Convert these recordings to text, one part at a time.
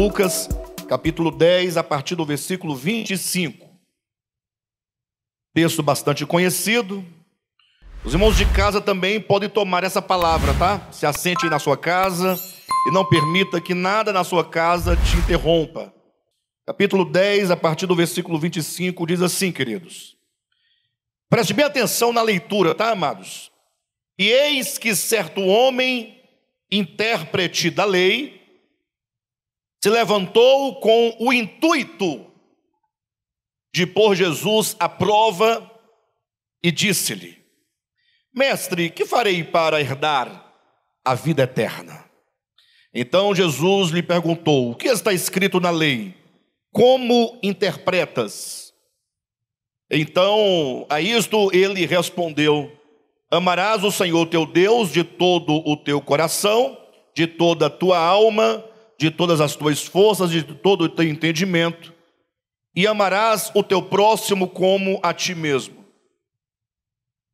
Lucas, capítulo 10, a partir do versículo 25. Texto bastante conhecido. Os irmãos de casa também podem tomar essa palavra, tá? Se assente aí na sua casa e não permita que nada na sua casa te interrompa. Capítulo 10, a partir do versículo 25, diz assim, queridos. Preste bem atenção na leitura, tá, amados? E eis que certo homem, intérprete da lei, se levantou com o intuito de pôr Jesus à prova e disse-lhe: Mestre, que farei para herdar a vida eterna? Então Jesus lhe perguntou: o que está escrito na lei? Como interpretas? Então, a isto ele respondeu: amarás o Senhor teu Deus de todo o teu coração, de toda a tua alma, de todas as tuas forças, de todo o teu entendimento, e amarás o teu próximo como a ti mesmo.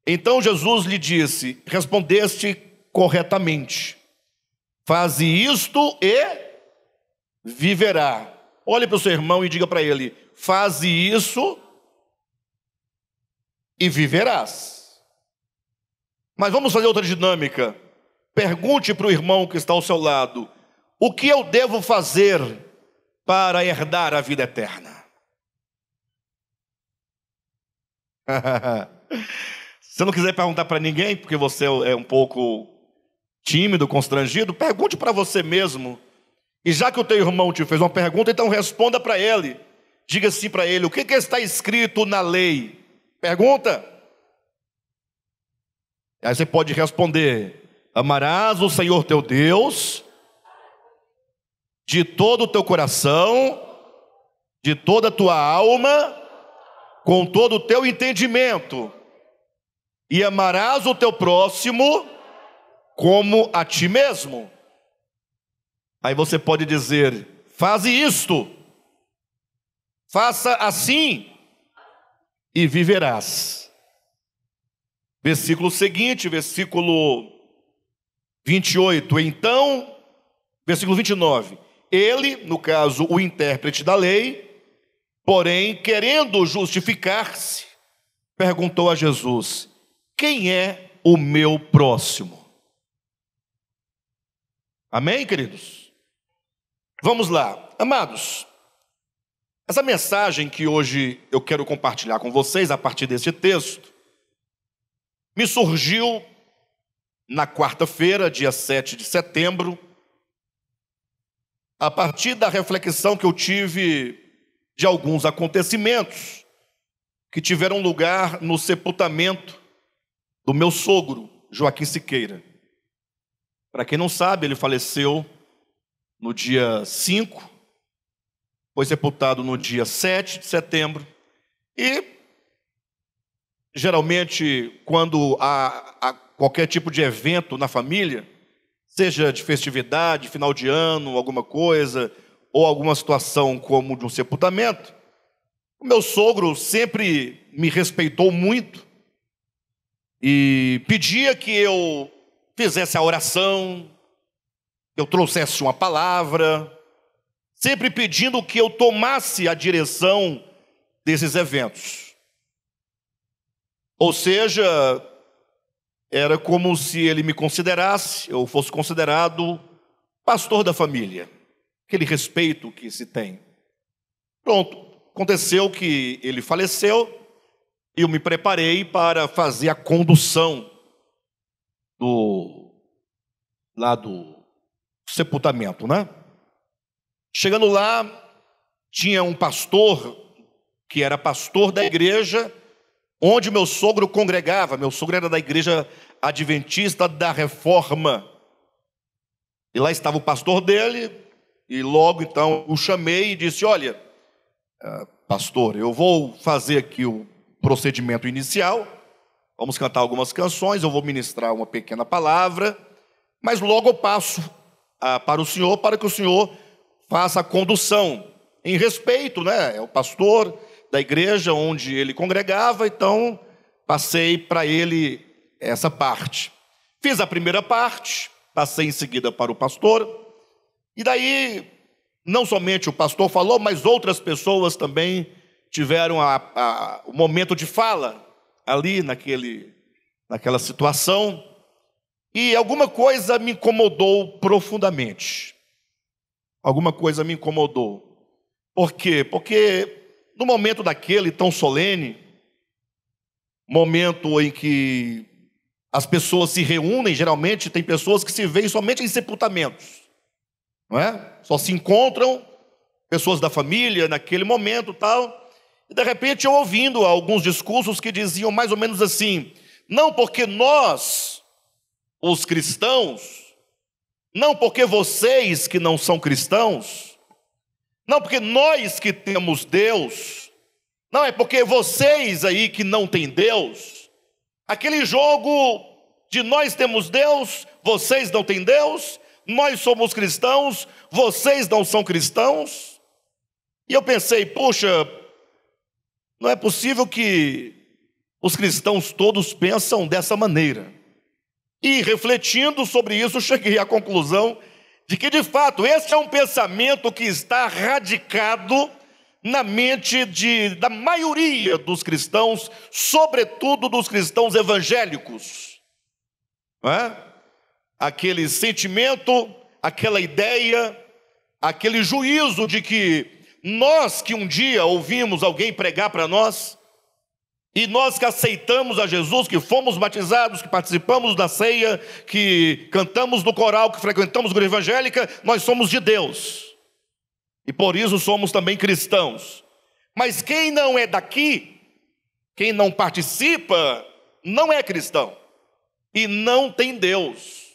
Então Jesus lhe disse: respondeste corretamente, faze isto e viverá. Olhe para o seu irmão e diga para ele: faze isso e viverás. Mas vamos fazer outra dinâmica. Pergunte para o irmão que está ao seu lado: o que eu devo fazer para herdar a vida eterna? Se você não quiser perguntar para ninguém, porque você é um pouco tímido, constrangido, pergunte para você mesmo. E já que o teu irmão te fez uma pergunta, então responda para ele. Diga assim para ele: o que está escrito na lei? Pergunta. Aí você pode responder: amarás o Senhor teu Deus de todo o teu coração, de toda a tua alma, com todo o teu entendimento, e amarás o teu próximo como a ti mesmo. Aí você pode dizer: faze isto, faça assim e viverás. Versículo seguinte, versículo 28. Então, versículo 29. Ele, no caso, o intérprete da lei, porém, querendo justificar-se, perguntou a Jesus: quem é o meu próximo? Amém, queridos? Vamos lá. Amados, essa mensagem que hoje eu quero compartilhar com vocês a partir desse texto, me surgiu na quarta-feira, dia 7 de setembro, a partir da reflexão que eu tive de alguns acontecimentos que tiveram lugar no sepultamento do meu sogro, Joaquim Siqueira. Para quem não sabe, ele faleceu no dia 5, foi sepultado no dia 7 de setembro, e geralmente quando há qualquer tipo de evento na família, seja de festividade, final de ano, alguma coisa, ou alguma situação como de um sepultamento, o meu sogro sempre me respeitou muito e pedia que eu fizesse a oração, que eu trouxesse uma palavra, sempre pedindo que eu tomasse a direção desses eventos. Ou seja, era como se ele me considerasse, eu fosse considerado pastor da família. Aquele respeito que se tem. Pronto, aconteceu que ele faleceu e eu me preparei para fazer a condução do sepultamento, né? Chegando lá, tinha um pastor que era pastor da igreja onde meu sogro congregava. Meu sogro era da igreja adventista da Reforma. E lá estava o pastor dele, e logo então o chamei e disse: olha, pastor, eu vou fazer aqui o procedimento inicial, vamos cantar algumas canções, eu vou ministrar uma pequena palavra, mas logo eu passo para o senhor, para que o senhor faça a condução, em respeito, né? É o pastor da igreja onde ele congregava, então passei para ele essa parte. Fiz a primeira parte, passei em seguida para o pastor, e daí não somente o pastor falou, mas outras pessoas também tiveram o momento de fala ali naquela situação, e alguma coisa me incomodou profundamente. Alguma coisa me incomodou. Por quê? Porque no momento daquele tão solene, momento em que as pessoas se reúnem, geralmente tem pessoas que se veem somente em sepultamentos, não é? Só se encontram pessoas da família naquele momento, tal. E de repente eu ouvindo alguns discursos que diziam mais ou menos assim: não porque nós, os cristãos, não porque vocês que não são cristãos, não porque nós que temos Deus, não é porque vocês aí que não têm Deus. Aquele jogo de nós temos Deus, vocês não têm Deus, nós somos cristãos, vocês não são cristãos. E eu pensei, puxa, não é possível que os cristãos todos pensam dessa maneira. E refletindo sobre isso, cheguei à conclusão de que, de fato, esse é um pensamento que está radicado na mente da maioria dos cristãos, sobretudo dos cristãos evangélicos. Não é? Aquele sentimento, aquela ideia, aquele juízo de que nós que um dia ouvimos alguém pregar para nós, e nós que aceitamos a Jesus, que fomos batizados, que participamos da ceia, que cantamos no coral, que frequentamos a igreja evangélica, nós somos de Deus. E por isso somos também cristãos. Mas quem não é daqui, quem não participa, não é cristão. E não tem Deus.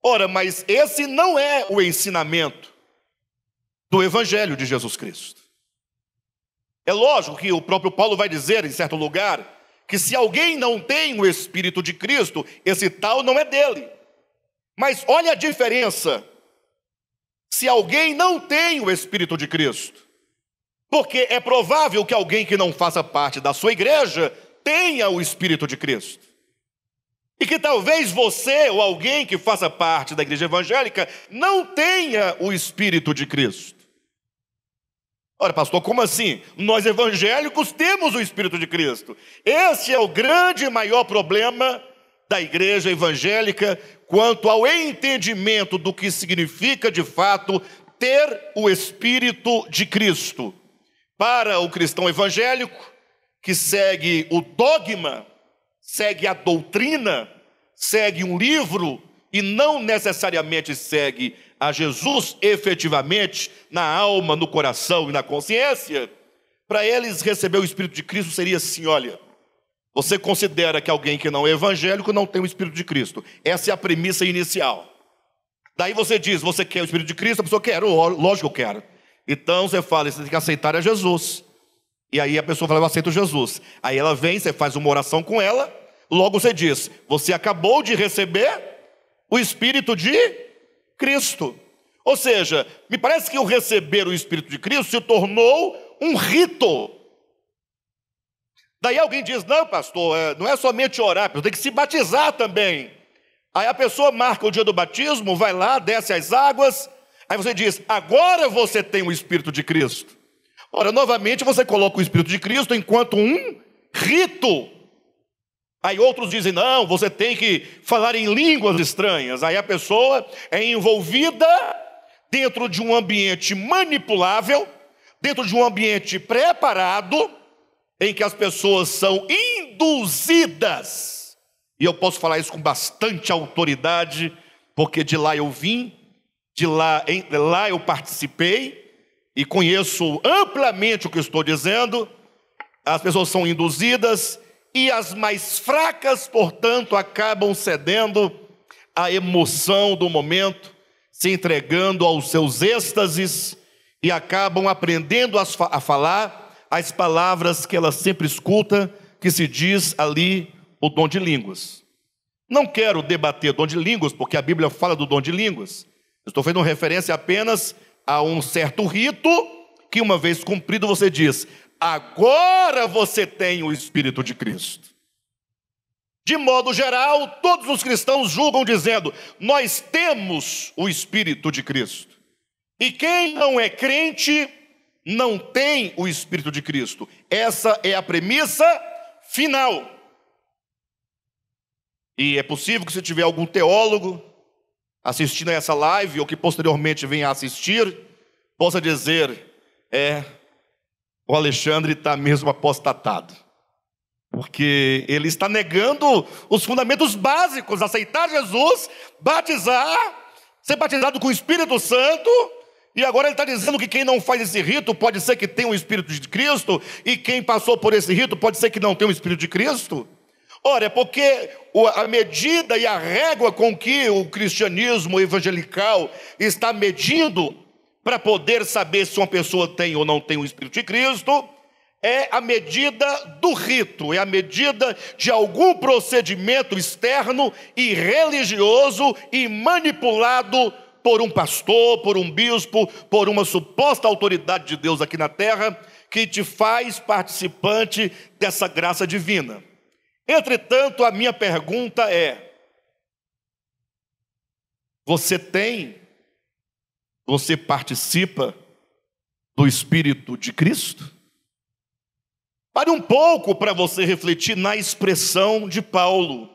Ora, mas esse não é o ensinamento do Evangelho de Jesus Cristo. É lógico que o próprio Paulo vai dizer em certo lugar que se alguém não tem o Espírito de Cristo, esse tal não é dele. Mas olha a diferença. Se alguém não tem o Espírito de Cristo, porque é provável que alguém que não faça parte da sua igreja tenha o Espírito de Cristo. E que talvez você ou alguém que faça parte da igreja evangélica não tenha o Espírito de Cristo. Ora, pastor, como assim? Nós evangélicos temos o Espírito de Cristo. Esse é o grande e maior problema da igreja evangélica quanto ao entendimento do que significa, de fato, ter o Espírito de Cristo. Para o cristão evangélico, que segue o dogma, segue a doutrina, segue um livro e não necessariamente segue a Jesus efetivamente na alma, no coração e na consciência, para eles receber o Espírito de Cristo seria assim: olha, você considera que alguém que não é evangélico não tem o Espírito de Cristo. Essa é a premissa inicial. Daí você diz, você quer o Espírito de Cristo? A pessoa quer, lógico que eu quero. Então você fala, você tem que aceitar a Jesus. E aí a pessoa fala, eu aceito Jesus. Aí ela vem, você faz uma oração com ela, logo você diz, você acabou de receber o Espírito de Cristo. Ou seja, me parece que o receber o Espírito de Cristo se tornou um rito. Daí alguém diz, não pastor, não é somente orar, tem que se batizar também. Aí a pessoa marca o dia do batismo, vai lá, desce as águas, aí você diz, agora você tem o Espírito de Cristo. Ora, novamente você coloca o Espírito de Cristo enquanto um rito. Aí outros dizem, não, você tem que falar em línguas estranhas. Aí a pessoa é envolvida dentro de um ambiente manipulável, dentro de um ambiente preparado, em que as pessoas são induzidas. E eu posso falar isso com bastante autoridade, porque de lá eu vim, lá eu participei, e conheço amplamente o que estou dizendo. As pessoas são induzidas, e as mais fracas, portanto, acabam cedendo à emoção do momento, se entregando aos seus êxtases, e acabam aprendendo a falar as palavras que ela sempre escuta, que se diz ali o dom de línguas. Não quero debater dom de línguas, porque a Bíblia fala do dom de línguas. Estou fazendo referência apenas a um certo rito, que uma vez cumprido você diz, agora você tem o Espírito de Cristo. De modo geral, todos os cristãos julgam dizendo, nós temos o Espírito de Cristo. E quem não é crente não tem o Espírito de Cristo. Essa é a premissa final. E é possível que, se tiver algum teólogo assistindo a essa live, ou que posteriormente venha a assistir, possa dizer: o Alexandre está mesmo apostatado, porque ele está negando os fundamentos básicos: aceitar Jesus, ser batizado com o Espírito Santo. E agora ele está dizendo que quem não faz esse rito pode ser que tenha o Espírito de Cristo, e quem passou por esse rito pode ser que não tenha o Espírito de Cristo. Ora, é porque a medida e a régua com que o cristianismo evangelical está medindo para poder saber se uma pessoa tem ou não tem o Espírito de Cristo é a medida do rito, é a medida de algum procedimento externo e religioso e manipulado por um pastor, por um bispo, por uma suposta autoridade de Deus aqui na terra, que te faz participante dessa graça divina. Entretanto, a minha pergunta é: você participa do Espírito de Cristo? Pare um pouco para você refletir na expressão de Paulo.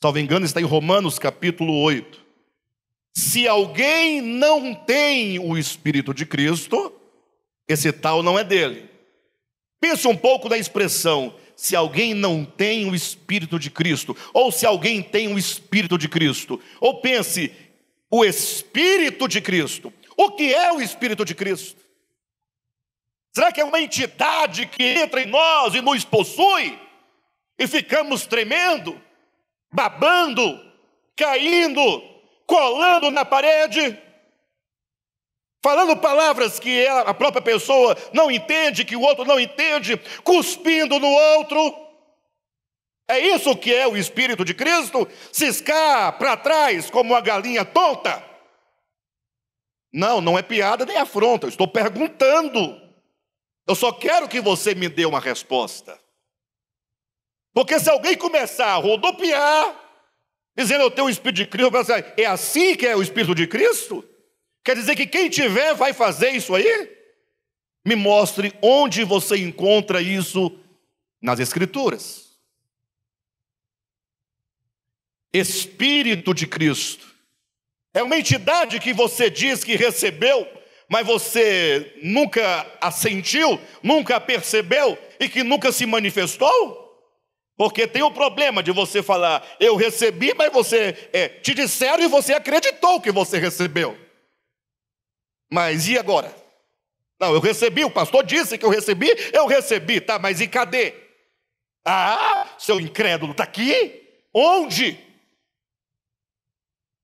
Salvo engano, está em Romanos capítulo 8. Se alguém não tem o Espírito de Cristo, esse tal não é dele. Pense um pouco na expressão: se alguém não tem o Espírito de Cristo, ou se alguém tem o Espírito de Cristo. Ou pense: o Espírito de Cristo. O que é o Espírito de Cristo? Será que é uma entidade que entra em nós e nos possui? E ficamos tremendo, babando, caindo, colando na parede, falando palavras que a própria pessoa não entende, que o outro não entende, cuspindo no outro? É isso que é o Espírito de Cristo? Ciscar para trás como uma galinha tonta? Não, não é piada nem afronta, eu estou perguntando. Eu só quero que você me dê uma resposta. Porque se alguém começar a rodopiar, dizendo: eu tenho o Espírito de Cristo, eu pensar: é assim que é o Espírito de Cristo? Quer dizer que quem tiver vai fazer isso aí? Me mostre onde você encontra isso nas Escrituras. Espírito de Cristo é uma entidade que você diz que recebeu, mas você nunca a sentiu, nunca a percebeu e que nunca se manifestou? Porque tem o problema de você falar: eu recebi, mas te disseram e você acreditou que você recebeu. Mas e agora? Não, eu recebi, o pastor disse que eu recebi, tá, mas e cadê? Seu incrédulo, está aqui? Onde?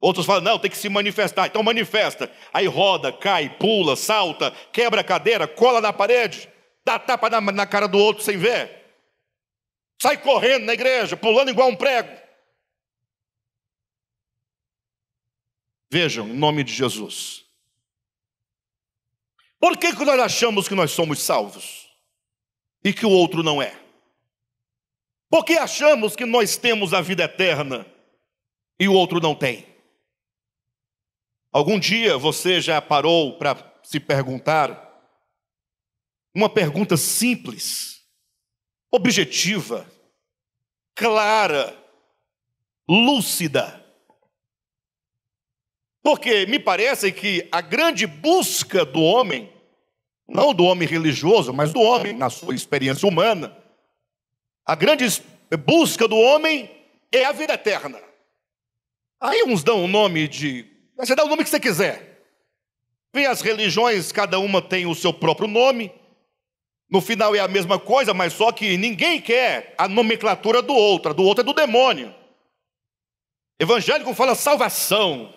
Outros falam: não, tem que se manifestar. Então manifesta. Aí roda, cai, pula, salta, quebra a cadeira, cola na parede, dá tapa na cara do outro sem ver. Sai correndo na igreja, pulando igual um prego. Vejam, em nome de Jesus. Por que nós achamos que nós somos salvos e que o outro não é? Por que achamos que nós temos a vida eterna e o outro não tem? Algum dia você já parou para se perguntar uma pergunta simples, objetiva, clara, lúcida? Porque me parece que a grande busca do homem, não do homem religioso, mas do homem na sua experiência humana, a grande busca do homem é a vida eterna. Aí uns dão o nome de... Você dá o nome que você quiser. Vem as religiões, cada uma tem o seu próprio nome. No final é a mesma coisa, mas só que ninguém quer a nomenclatura do outro. A do outro é do demônio. Evangélico fala salvação.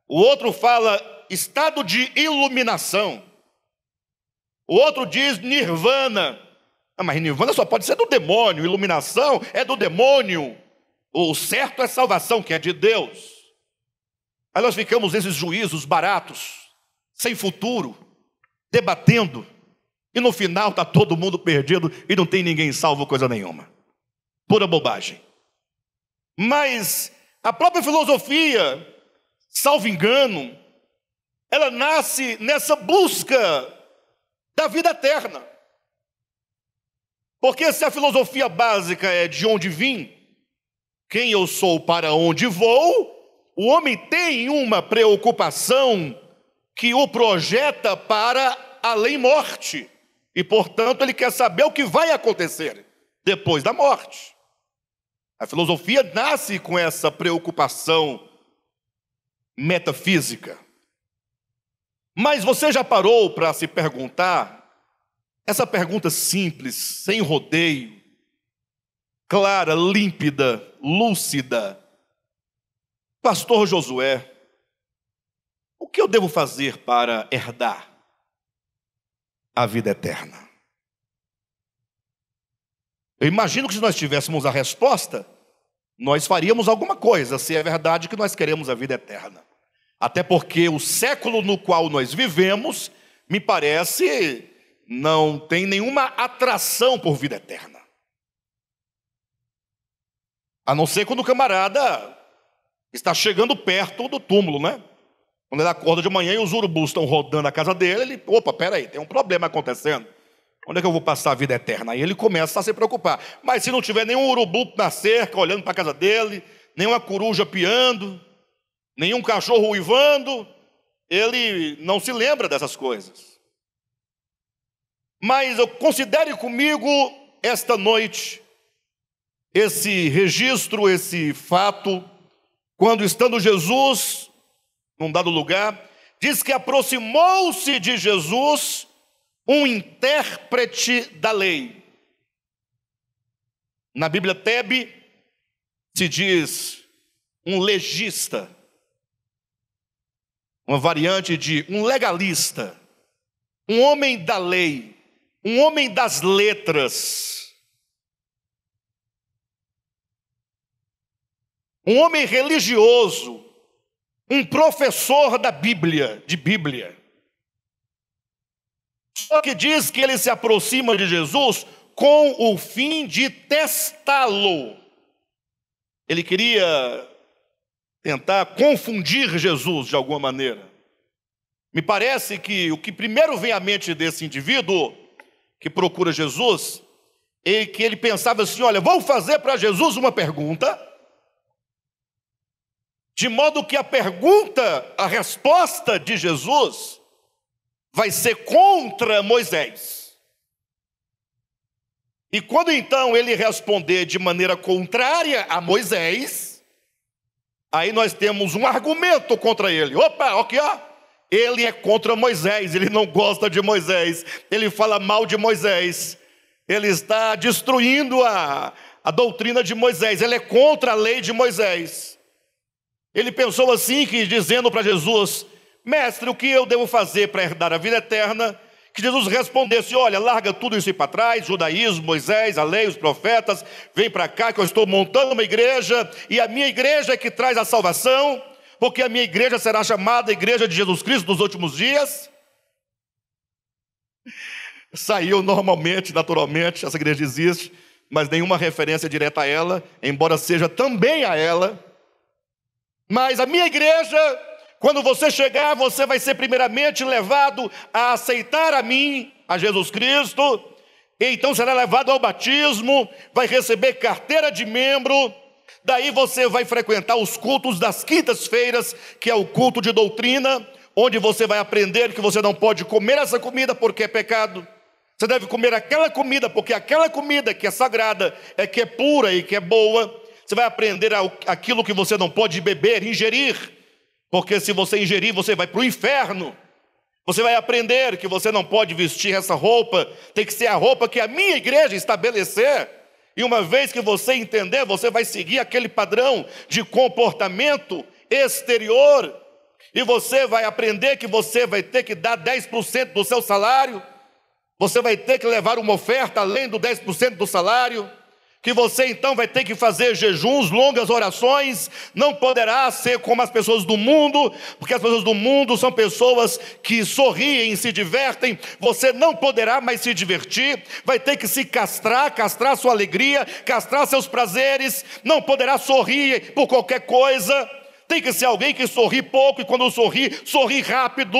O outro fala estado de iluminação. O outro diz nirvana. Mas nirvana só pode ser do demônio. Iluminação é do demônio. O certo é salvação, que é de Deus. Aí nós ficamos nesses juízos baratos, sem futuro, debatendo, e no final está todo mundo perdido e não tem ninguém salvo coisa nenhuma. Pura bobagem. Mas a própria filosofia, salvo engano, ela nasce nessa busca da vida eterna. Porque se a filosofia básica é de onde vim, quem eu sou, para onde vou, o homem tem uma preocupação que o projeta para além-morte. E, portanto, ele quer saber o que vai acontecer depois da morte. A filosofia nasce com essa preocupação metafísica. Mas você já parou para se perguntar, essa pergunta simples, sem rodeio, clara, límpida, lúcida: Pastor Josué, o que eu devo fazer para herdar a vida eterna? Eu imagino que se nós tivéssemos a resposta, nós faríamos alguma coisa, se é verdade que nós queremos a vida eterna. Até porque o século no qual nós vivemos, me parece, não tem nenhuma atração por vida eterna. A não ser quando o camarada está chegando perto do túmulo, né? Quando ele acorda de manhã e os urubus estão rodando a casa dele, ele, opa, peraí, tem um problema acontecendo. Onde é que eu vou passar a vida eterna? Aí ele começa a se preocupar. Mas se não tiver nenhum urubu na cerca, olhando para a casa dele, nenhuma coruja piando, nenhum cachorro uivando, ele não se lembra dessas coisas. Mas eu considere comigo esta noite esse registro, esse fato, quando estando Jesus num dado lugar, diz que aproximou-se de Jesus um intérprete da lei. Na Bíblia Tebe se diz um legista, uma variante de um legalista, um homem da lei, um homem das letras, um homem religioso, um professor da Bíblia, de Bíblia. Só que diz que ele se aproxima de Jesus com o fim de testá-lo. Ele queria tentar confundir Jesus de alguma maneira. Me parece que o que primeiro vem à mente desse indivíduo que procura Jesus é que ele pensava assim: olha, vou fazer para Jesus uma pergunta, de modo que a resposta de Jesus vai ser contra Moisés. E quando então ele responder de maneira contrária a Moisés, aí nós temos um argumento contra ele. Opa, aqui ó, ele é contra Moisés, ele não gosta de Moisés, ele fala mal de Moisés, ele está destruindo a doutrina de Moisés, ele é contra a lei de Moisés. Ele pensou assim, que dizendo para Jesus: mestre, o que eu devo fazer para herdar a vida eterna? Que Jesus respondesse: olha, larga tudo isso aí para trás, judaísmo, Moisés, a lei, os profetas, vem para cá que eu estou montando uma igreja, e a minha igreja é que traz a salvação, porque a minha igreja será chamada Igreja de Jesus Cristo dos últimos dias. Saiu normalmente, naturalmente, essa igreja existe, mas nenhuma referência direta a ela, embora seja também a ela. Mas a minha igreja, quando você chegar, você vai ser primeiramente levado a aceitar a mim, a Jesus Cristo, e então será levado ao batismo, vai receber carteira de membro, daí você vai frequentar os cultos das quintas-feiras, que é o culto de doutrina, onde você vai aprender que você não pode comer essa comida porque é pecado. Você deve comer aquela comida, porque aquela comida que é sagrada, é que é pura e que é boa. Você vai aprender aquilo que você não pode beber, ingerir, porque se você ingerir, você vai para o inferno. Você vai aprender que você não pode vestir essa roupa, tem que ser a roupa que a minha igreja estabelecer. E uma vez que você entender, você vai seguir aquele padrão de comportamento exterior, e você vai aprender que você vai ter que dar 10% do seu salário, você vai ter que levar uma oferta além do 10% do salário, que você então vai ter que fazer jejuns, longas orações, não poderá ser como as pessoas do mundo, porque as pessoas do mundo são pessoas que sorriem, se divertem, você não poderá mais se divertir, vai ter que se castrar sua alegria, castrar seus prazeres, não poderá sorrir por qualquer coisa, tem que ser alguém que sorri pouco e quando sorri rápido.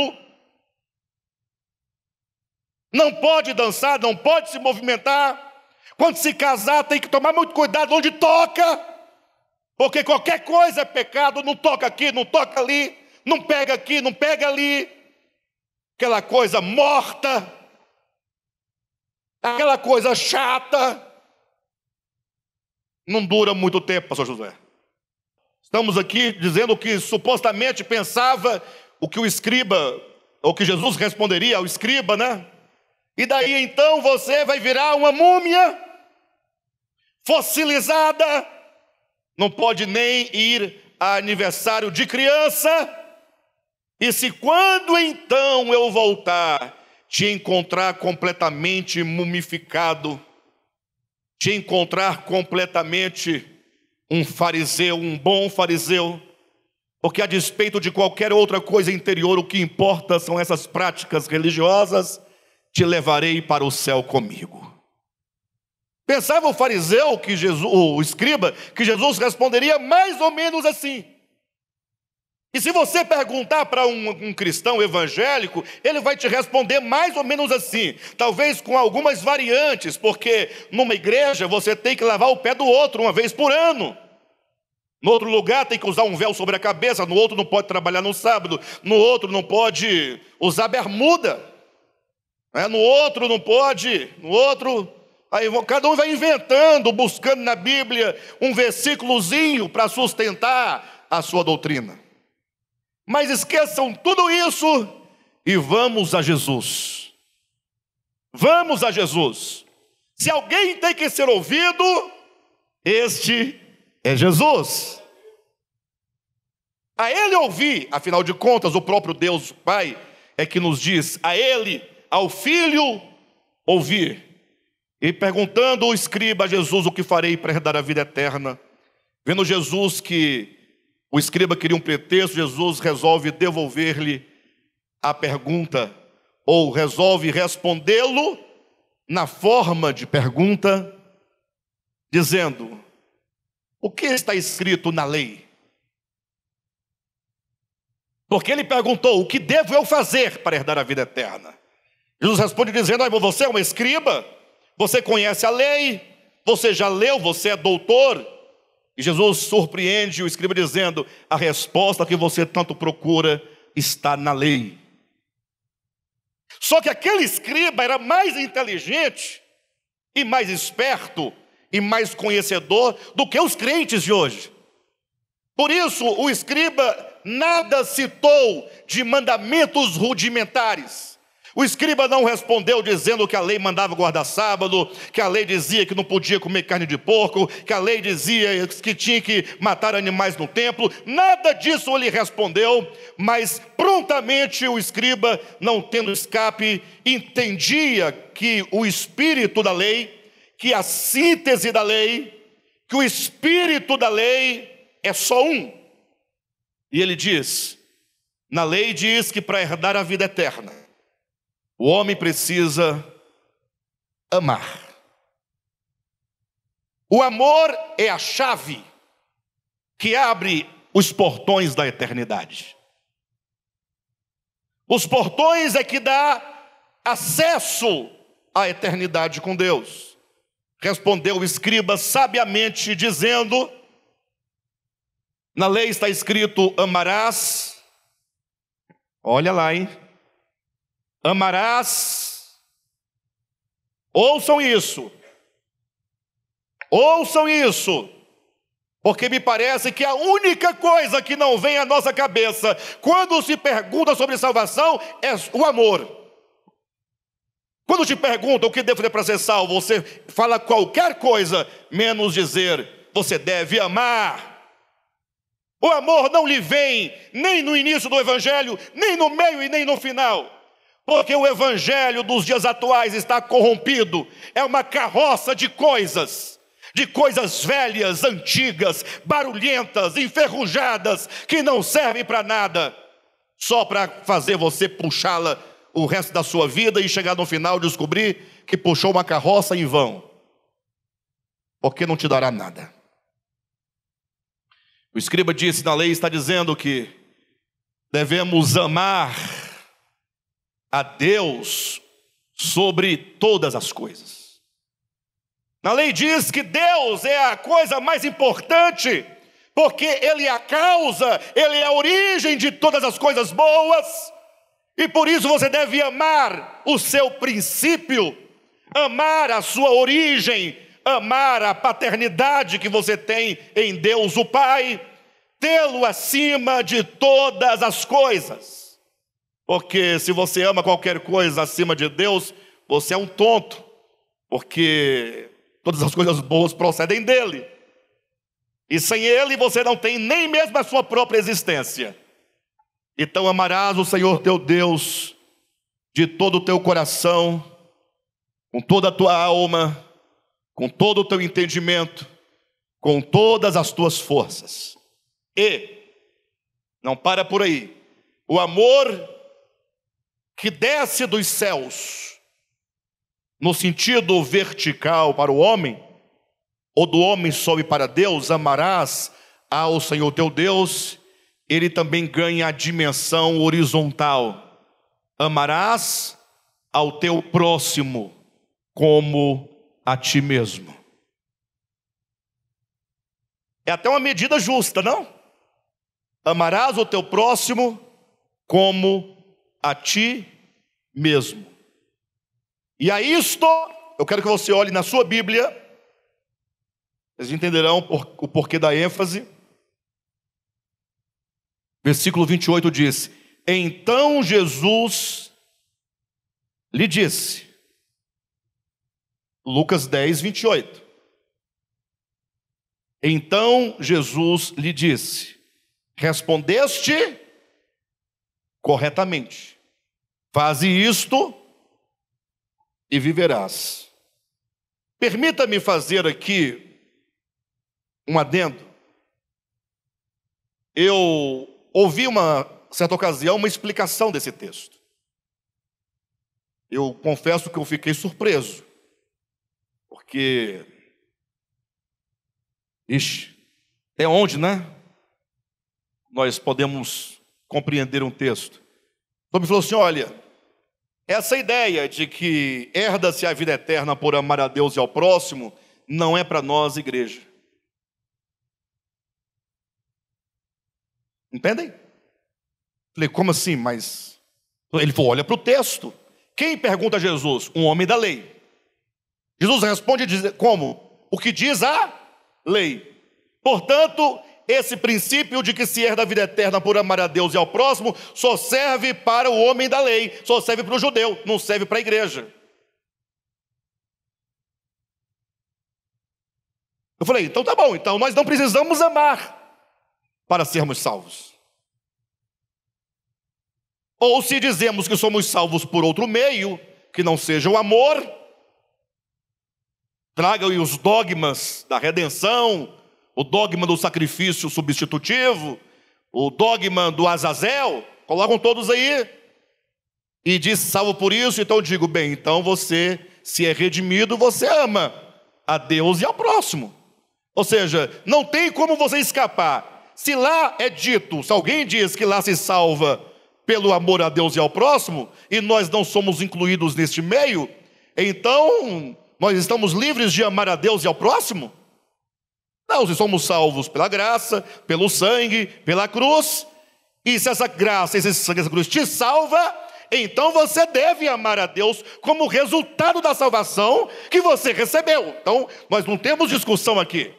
Não pode dançar, não pode se movimentar. Quando se casar, tem que tomar muito cuidado onde toca, porque qualquer coisa é pecado. Não toca aqui, não toca ali, não pega aqui, não pega ali. Aquela coisa morta, aquela coisa chata, não dura muito tempo, pastor José. Estamos aqui dizendo que supostamente pensava o que o escriba, ou que Jesus responderia ao escriba, né? E daí então você vai virar uma múmia fossilizada, não pode nem ir a aniversário de criança. E se quando então eu voltar, te encontrar completamente mumificado, te encontrar completamente um fariseu, um bom fariseu, porque a despeito de qualquer outra coisa interior, o que importa são essas práticas religiosas, te levarei para o céu comigo. Pensava o fariseu, o escriba, que Jesus responderia mais ou menos assim. E se você perguntar para um cristão evangélico, ele vai te responder mais ou menos assim, talvez com algumas variantes, porque numa igreja você tem que lavar o pé do outro uma vez por ano. No outro lugar tem que usar um véu sobre a cabeça, no outro não pode trabalhar no sábado, no outro não pode usar bermuda, no outro não pode, no outro... Aí cada um vai inventando, buscando na Bíblia um versículozinho para sustentar a sua doutrina. Mas esqueçam tudo isso e vamos a Jesus. Vamos a Jesus. Se alguém tem que ser ouvido, este é Jesus. A Ele ouvir, afinal de contas, o próprio Deus Pai é que nos diz, a Ele, ao Filho, ouvir. E perguntando o escriba a Jesus o que farei para herdar a vida eterna, vendo Jesus que o escriba queria um pretexto, Jesus resolve devolver-lhe a pergunta, ou resolve respondê-lo na forma de pergunta, dizendo, o que está escrito na lei? Porque ele perguntou, o que devo eu fazer para herdar a vida eterna? Jesus responde dizendo, você é um escriba, você conhece a lei, você já leu, você é doutor. E Jesus surpreende o escriba dizendo, a resposta que você tanto procura está na lei. Só que aquele escriba era mais inteligente e mais esperto e mais conhecedor do que os crentes de hoje. Por isso o escriba nada citou de mandamentos rudimentares. O escriba não respondeu dizendo que a lei mandava guardar sábado, que a lei dizia que não podia comer carne de porco, que a lei dizia que tinha que matar animais no templo. Nada disso ele respondeu, mas prontamente o escriba, não tendo escape, entendia que o espírito da lei, que a síntese da lei, que o espírito da lei é só um. E ele diz, na lei diz que para herdar a vida eterna, o homem precisa amar. O amor é a chave que abre os portões da eternidade. Os portões é que dá acesso à eternidade com Deus. Respondeu o escriba sabiamente dizendo, na lei está escrito, amarás, olha lá, hein? Amarás, ouçam isso, porque me parece que a única coisa que não vem à nossa cabeça quando se pergunta sobre salvação é o amor. Quando te perguntam o que devo fazer para ser salvo, você fala qualquer coisa, menos dizer, você deve amar. O amor não lhe vem nem no início do evangelho, nem no meio e nem no final. Porque o evangelho dos dias atuais está corrompido. É uma carroça de coisas velhas, antigas, barulhentas, enferrujadas, que não servem para nada, só para fazer você puxá-la o resto da sua vida e chegar no final e descobrir que puxou uma carroça em vão, porque não te dará nada. O escriba disse na lei, está dizendo que devemos amar a Deus sobre todas as coisas. Na lei diz que Deus é a coisa mais importante, porque Ele é a causa, Ele é a origem de todas as coisas boas, e por isso você deve amar o seu princípio, amar a sua origem, amar a paternidade que você tem em Deus o Pai, tê-lo acima de todas as coisas. Porque se você ama qualquer coisa acima de Deus, você é um tonto, porque todas as coisas boas procedem dele. E sem ele você não tem nem mesmo a sua própria existência. Então amarás o Senhor teu Deus de todo o teu coração, com toda a tua alma, com todo o teu entendimento, com todas as tuas forças. E, não para por aí, o amor que desce dos céus, no sentido vertical para o homem, ou do homem sobe para Deus, amarás ao Senhor teu Deus, ele também ganha a dimensão horizontal. Amarás ao teu próximo como a ti mesmo. É até uma medida justa, não? Amarás o teu próximo como a ti mesmo. E a isto, eu quero que você olhe na sua Bíblia, vocês entenderão o porquê da ênfase. Versículo 28 diz: então Jesus lhe disse, Lucas 10, 28. Então Jesus lhe disse, respondeste corretamente, faze isto e viverás. Permita-me fazer aqui um adendo. Eu ouvi uma certa ocasião uma explicação desse texto. Eu confesso que eu fiquei surpreso, porque, até onde, né? Nós podemos compreender um texto. Então me falou assim, olha, essa ideia de que herda-se a vida eterna por amar a Deus e ao próximo, não é para nós, igreja. Entendem? Falei, como assim? Mas ele falou, olha para o texto. Quem pergunta a Jesus? Um homem da lei. Jesus responde e diz, como? O que diz a lei. Portanto, esse princípio de que se herda a vida eterna por amar a Deus e ao próximo, só serve para o homem da lei, só serve para o judeu, não serve para a igreja. Eu falei, então tá bom, então nós não precisamos amar para sermos salvos. Ou se dizemos que somos salvos por outro meio, que não seja o amor, tragam os dogmas da redenção, o dogma do sacrifício substitutivo, o dogma do Azazel, colocam todos aí, e diz salvo por isso, então eu digo, bem, então você, se é redimido, você ama a Deus e ao próximo. Ou seja, não tem como você escapar. Se lá é dito, se alguém diz que lá se salva pelo amor a Deus e ao próximo, e nós não somos incluídos neste meio, então nós estamos livres de amar a Deus e ao próximo? Não, se somos salvos pela graça, pelo sangue, pela cruz, e se essa graça, esse sangue, essa cruz te salva, então você deve amar a Deus como resultado da salvação que você recebeu. Então, nós não temos discussão aqui.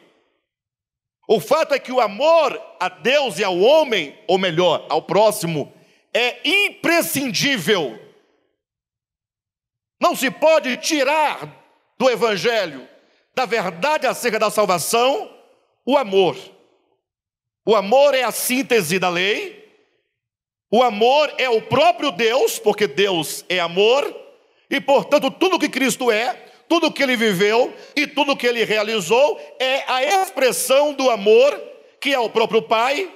O fato é que o amor a Deus e ao homem, ou melhor, ao próximo, é imprescindível. Não se pode tirar do Evangelho, da verdade acerca da salvação, o amor. O amor é a síntese da lei. O amor é o próprio Deus, porque Deus é amor. E, portanto, tudo que Cristo é, tudo que Ele viveu e tudo que Ele realizou é a expressão do amor, que é o próprio Pai,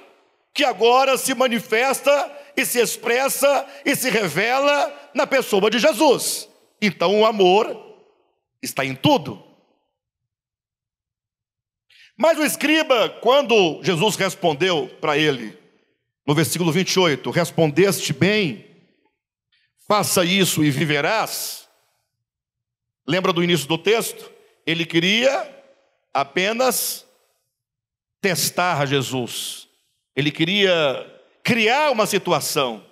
que agora se manifesta e se expressa e se revela na pessoa de Jesus. Então o amor está em tudo. Mas o escriba, quando Jesus respondeu para ele, no versículo 28, respondeste bem, faça isso e viverás. Lembra do início do texto? Ele queria apenas testar Jesus. Ele queria criar uma situação.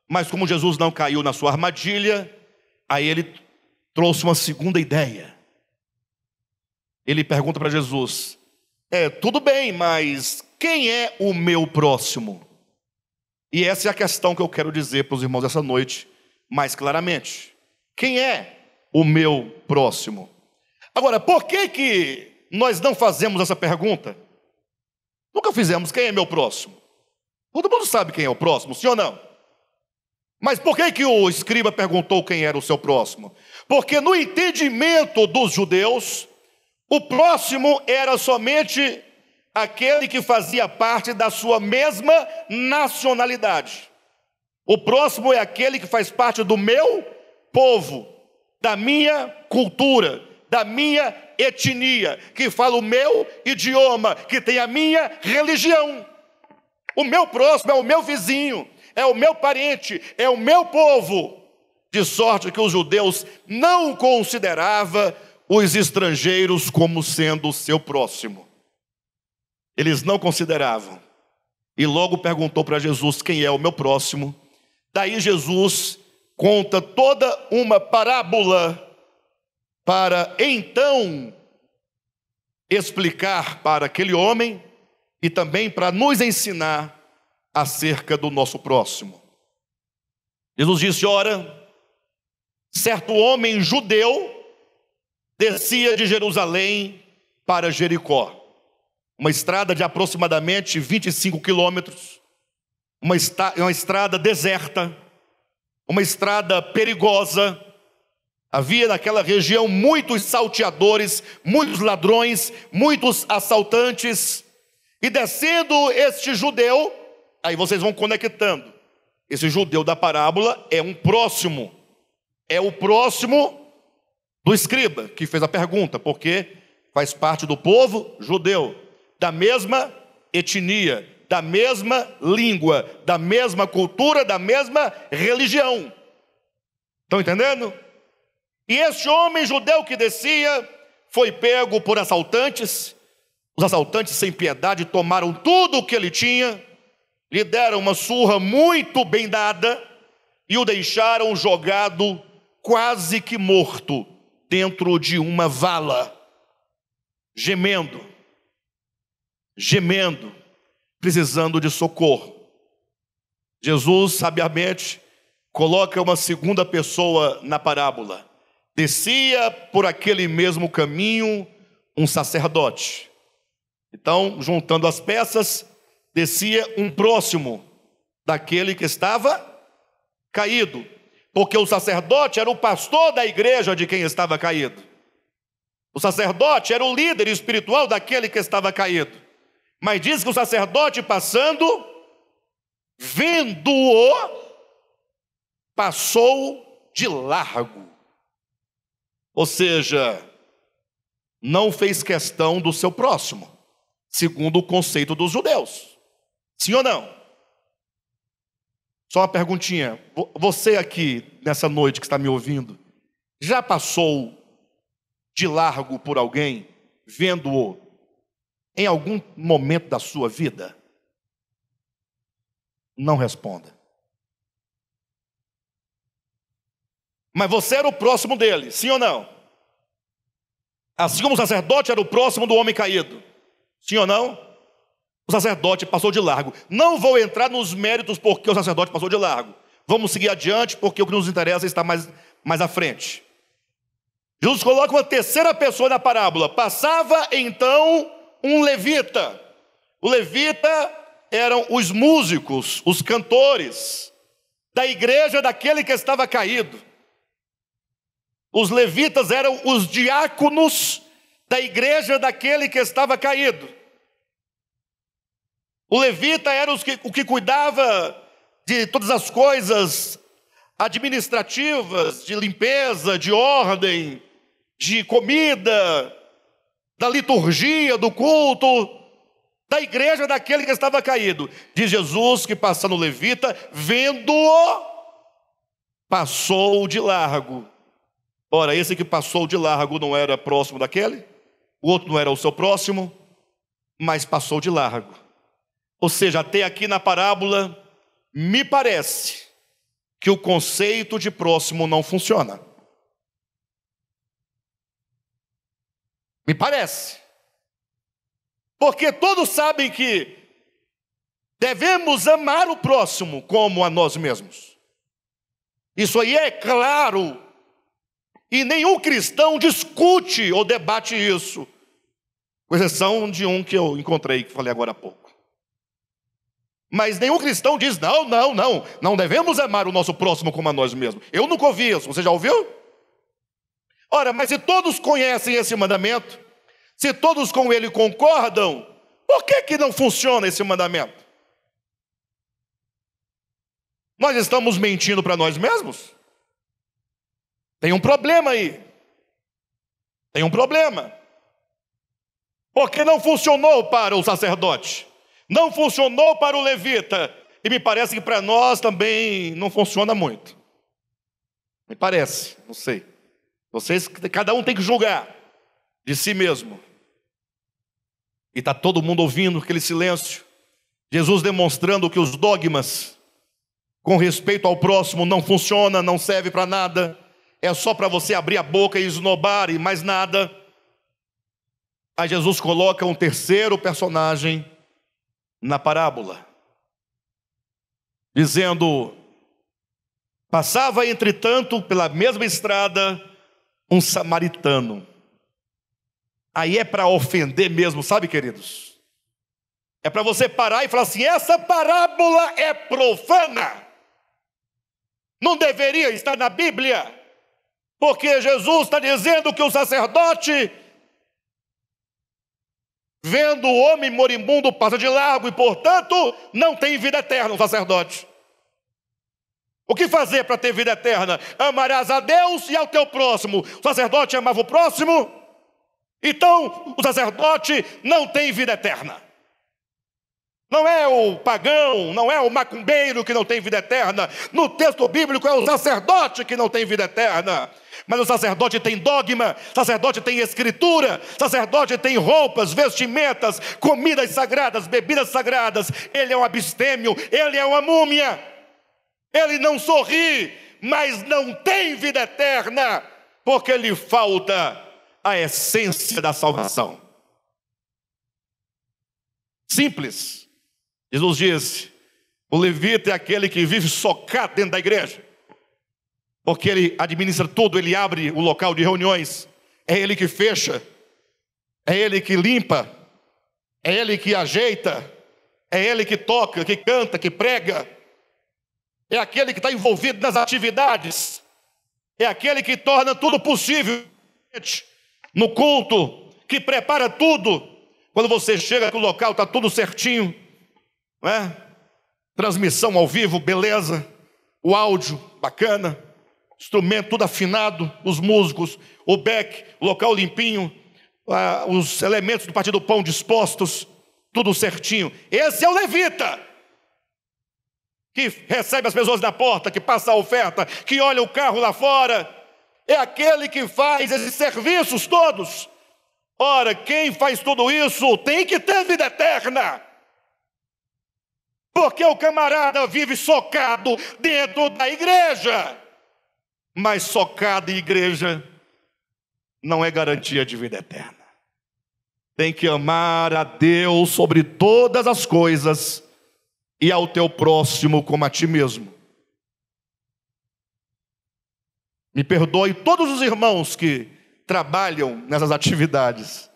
Mas como Jesus não caiu na sua armadilha, aí ele trouxe uma segunda ideia. Ele pergunta para Jesus: tudo bem, mas quem é o meu próximo? E essa é a questão que eu quero dizer para os irmãos essa noite, mais claramente. Quem é o meu próximo? Agora, por que nós não fazemos essa pergunta? Nunca fizemos: quem é meu próximo? Todo mundo sabe quem é o próximo, sim ou não? Mas por que o escriba perguntou quem era o seu próximo? Porque no entendimento dos judeus, o próximo era somente aquele que fazia parte da sua mesma nacionalidade. O próximo é aquele que faz parte do meu povo, da minha cultura, da minha etnia, que fala o meu idioma, que tem a minha religião. O meu próximo é o meu vizinho, é o meu parente, é o meu povo. De sorte que os judeus não consideravam os estrangeiros como sendo o seu próximo. Eles não consideravam. E logo perguntou para Jesus: quem é o meu próximo? Daí Jesus conta toda uma parábola para então explicar para aquele homem e também para nos ensinar acerca do nosso próximo. Jesus disse: ora, certo homem judeu descia de Jerusalém para Jericó, uma estrada de aproximadamente 25 quilômetros, uma estrada deserta, uma estrada perigosa. Havia naquela região muitos salteadores, muitos ladrões, muitos assaltantes. E descendo este judeu, aí vocês vão conectando. Esse judeu da parábola é um próximo. É o próximo do escriba que fez a pergunta, porque faz parte do povo judeu, da mesma etnia, da mesma língua, da mesma cultura, da mesma religião. Estão entendendo? E este homem judeu que descia foi pego por assaltantes. Os assaltantes sem piedade tomaram tudo o que ele tinha, lhe deram uma surra muito bem dada e o deixaram jogado quase que morto dentro de uma vala, gemendo, precisando de socorro. Jesus sabiamente coloca uma segunda pessoa na parábola. Descia por aquele mesmo caminho um sacerdote. Então, juntando as peças, descia um próximo daquele que estava caído, porque o sacerdote era o pastor da igreja de quem estava caído. O sacerdote era o líder espiritual daquele que estava caído. Mas diz que o sacerdote, passando, vendo-o, passou de largo. Ou seja, não fez questão do seu próximo, segundo o conceito dos judeus. Sim ou não? Só uma perguntinha. Você aqui, nessa noite que está me ouvindo, já passou de largo por alguém, vendo-o em algum momento da sua vida? Não responda. Mas você era o próximo dele, sim ou não? Assim como o sacerdote era o próximo do homem caído, sim ou não? O sacerdote passou de largo. Não vou entrar nos méritos porque o sacerdote passou de largo. Vamos seguir adiante porque o que nos interessa está mais à frente. Jesus coloca uma terceira pessoa na parábola. Passava então um levita. O levita eram os músicos, os cantores da igreja daquele que estava caído. Os levitas eram os diáconos da igreja daquele que estava caído. O levita era o que cuidava de todas as coisas administrativas, de limpeza, de ordem, de comida, da liturgia, do culto, da igreja daquele que estava caído. Diz Jesus que, passando o levita, vendo-o, passou de largo. Ora, esse que passou de largo não era próximo daquele, o outro não era o seu próximo, mas passou de largo. Ou seja, até aqui na parábola, me parece que o conceito de próximo não funciona. Me parece. Porque todos sabem que devemos amar o próximo como a nós mesmos. Isso aí é claro. E nenhum cristão discute ou debate isso. Com exceção de um que eu encontrei, que falei agora há pouco. Mas nenhum cristão diz, não devemos amar o nosso próximo como a nós mesmos. Eu nunca ouvi isso, você já ouviu? Ora, mas se todos conhecem esse mandamento, se todos com ele concordam, por que não funciona esse mandamento? Nós estamos mentindo para nós mesmos? Tem um problema aí. Tem um problema. Porque não funcionou para o sacerdote. Não funcionou para o levita. E me parece que para nós também não funciona muito. Me parece, não sei. Vocês, cada um tem que julgar de si mesmo. E está todo mundo ouvindo aquele silêncio. Jesus demonstrando que os dogmas com respeito ao próximo não funciona, não serve para nada. É só para você abrir a boca e esnobar e mais nada. Aí Jesus coloca um terceiro personagem na parábola, dizendo: passava entretanto pela mesma estrada um samaritano. Aí é para ofender mesmo, sabe, queridos? É para você parar e falar assim: essa parábola é profana, não deveria estar na Bíblia, porque Jesus está dizendo que o sacerdote, vendo o homem moribundo, passa de largo e, portanto, não tem vida eterna, o sacerdote. O que fazer para ter vida eterna? Amarás a Deus e ao teu próximo. O sacerdote amava o próximo, então o sacerdote não tem vida eterna. Não é o pagão, não é o macumbeiro que não tem vida eterna. No texto bíblico é o sacerdote que não tem vida eterna. Mas o sacerdote tem dogma, sacerdote tem escritura, sacerdote tem roupas, vestimentas, comidas sagradas, bebidas sagradas. Ele é um abstêmio, ele é uma múmia. Ele não sorri, mas não tem vida eterna, porque lhe falta a essência da salvação. Simples. Jesus disse: o levita é aquele que vive socado dentro da igreja, porque ele administra tudo, ele abre o local de reuniões, é ele que fecha, é ele que limpa, é ele que ajeita, é ele que toca, que canta, que prega, é aquele que está envolvido nas atividades, é aquele que torna tudo possível no culto, que prepara tudo. Quando você chega no local, está tudo certinho, não é? Transmissão ao vivo, beleza, o áudio, bacana, instrumento tudo afinado, os músicos, o back, o local limpinho, os elementos do partir do pão dispostos, tudo certinho. Esse é o levita, que recebe as pessoas na porta, que passa a oferta, que olha o carro lá fora. É aquele que faz esses serviços todos. Ora, quem faz tudo isso tem que ter vida eterna, porque o camarada vive socado dentro da igreja. Mas socado em igreja não é garantia de vida eterna. Tem que amar a Deus sobre todas as coisas e ao teu próximo como a ti mesmo. Me perdoe todos os irmãos que trabalham nessas atividades,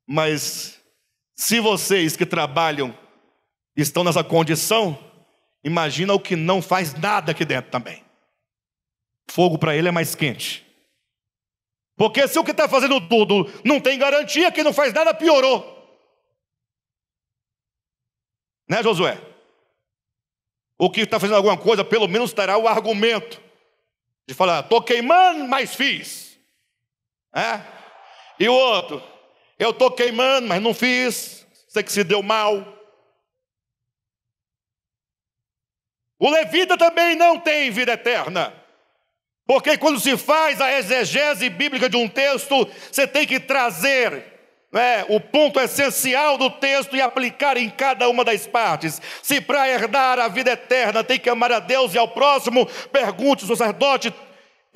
mas se vocês que trabalham estão nessa condição, imagina o que não faz nada aqui dentro também. Fogo para ele é mais quente. Porque se o que está fazendo tudo não tem garantia, que não faz nada, piorou. Né, Josué? O que está fazendo alguma coisa, pelo menos terá o argumento de falar: estou queimando, mas fiz. E o outro: Eu estou queimando, mas não fiz. Você que se deu mal. O levita também não tem vida eterna. Porque quando se faz a exegese bíblica de um texto, você tem que trazer o ponto essencial do texto e aplicar em cada uma das partes. Se para herdar a vida eterna tem que amar a Deus e ao próximo, pergunte se o sacerdote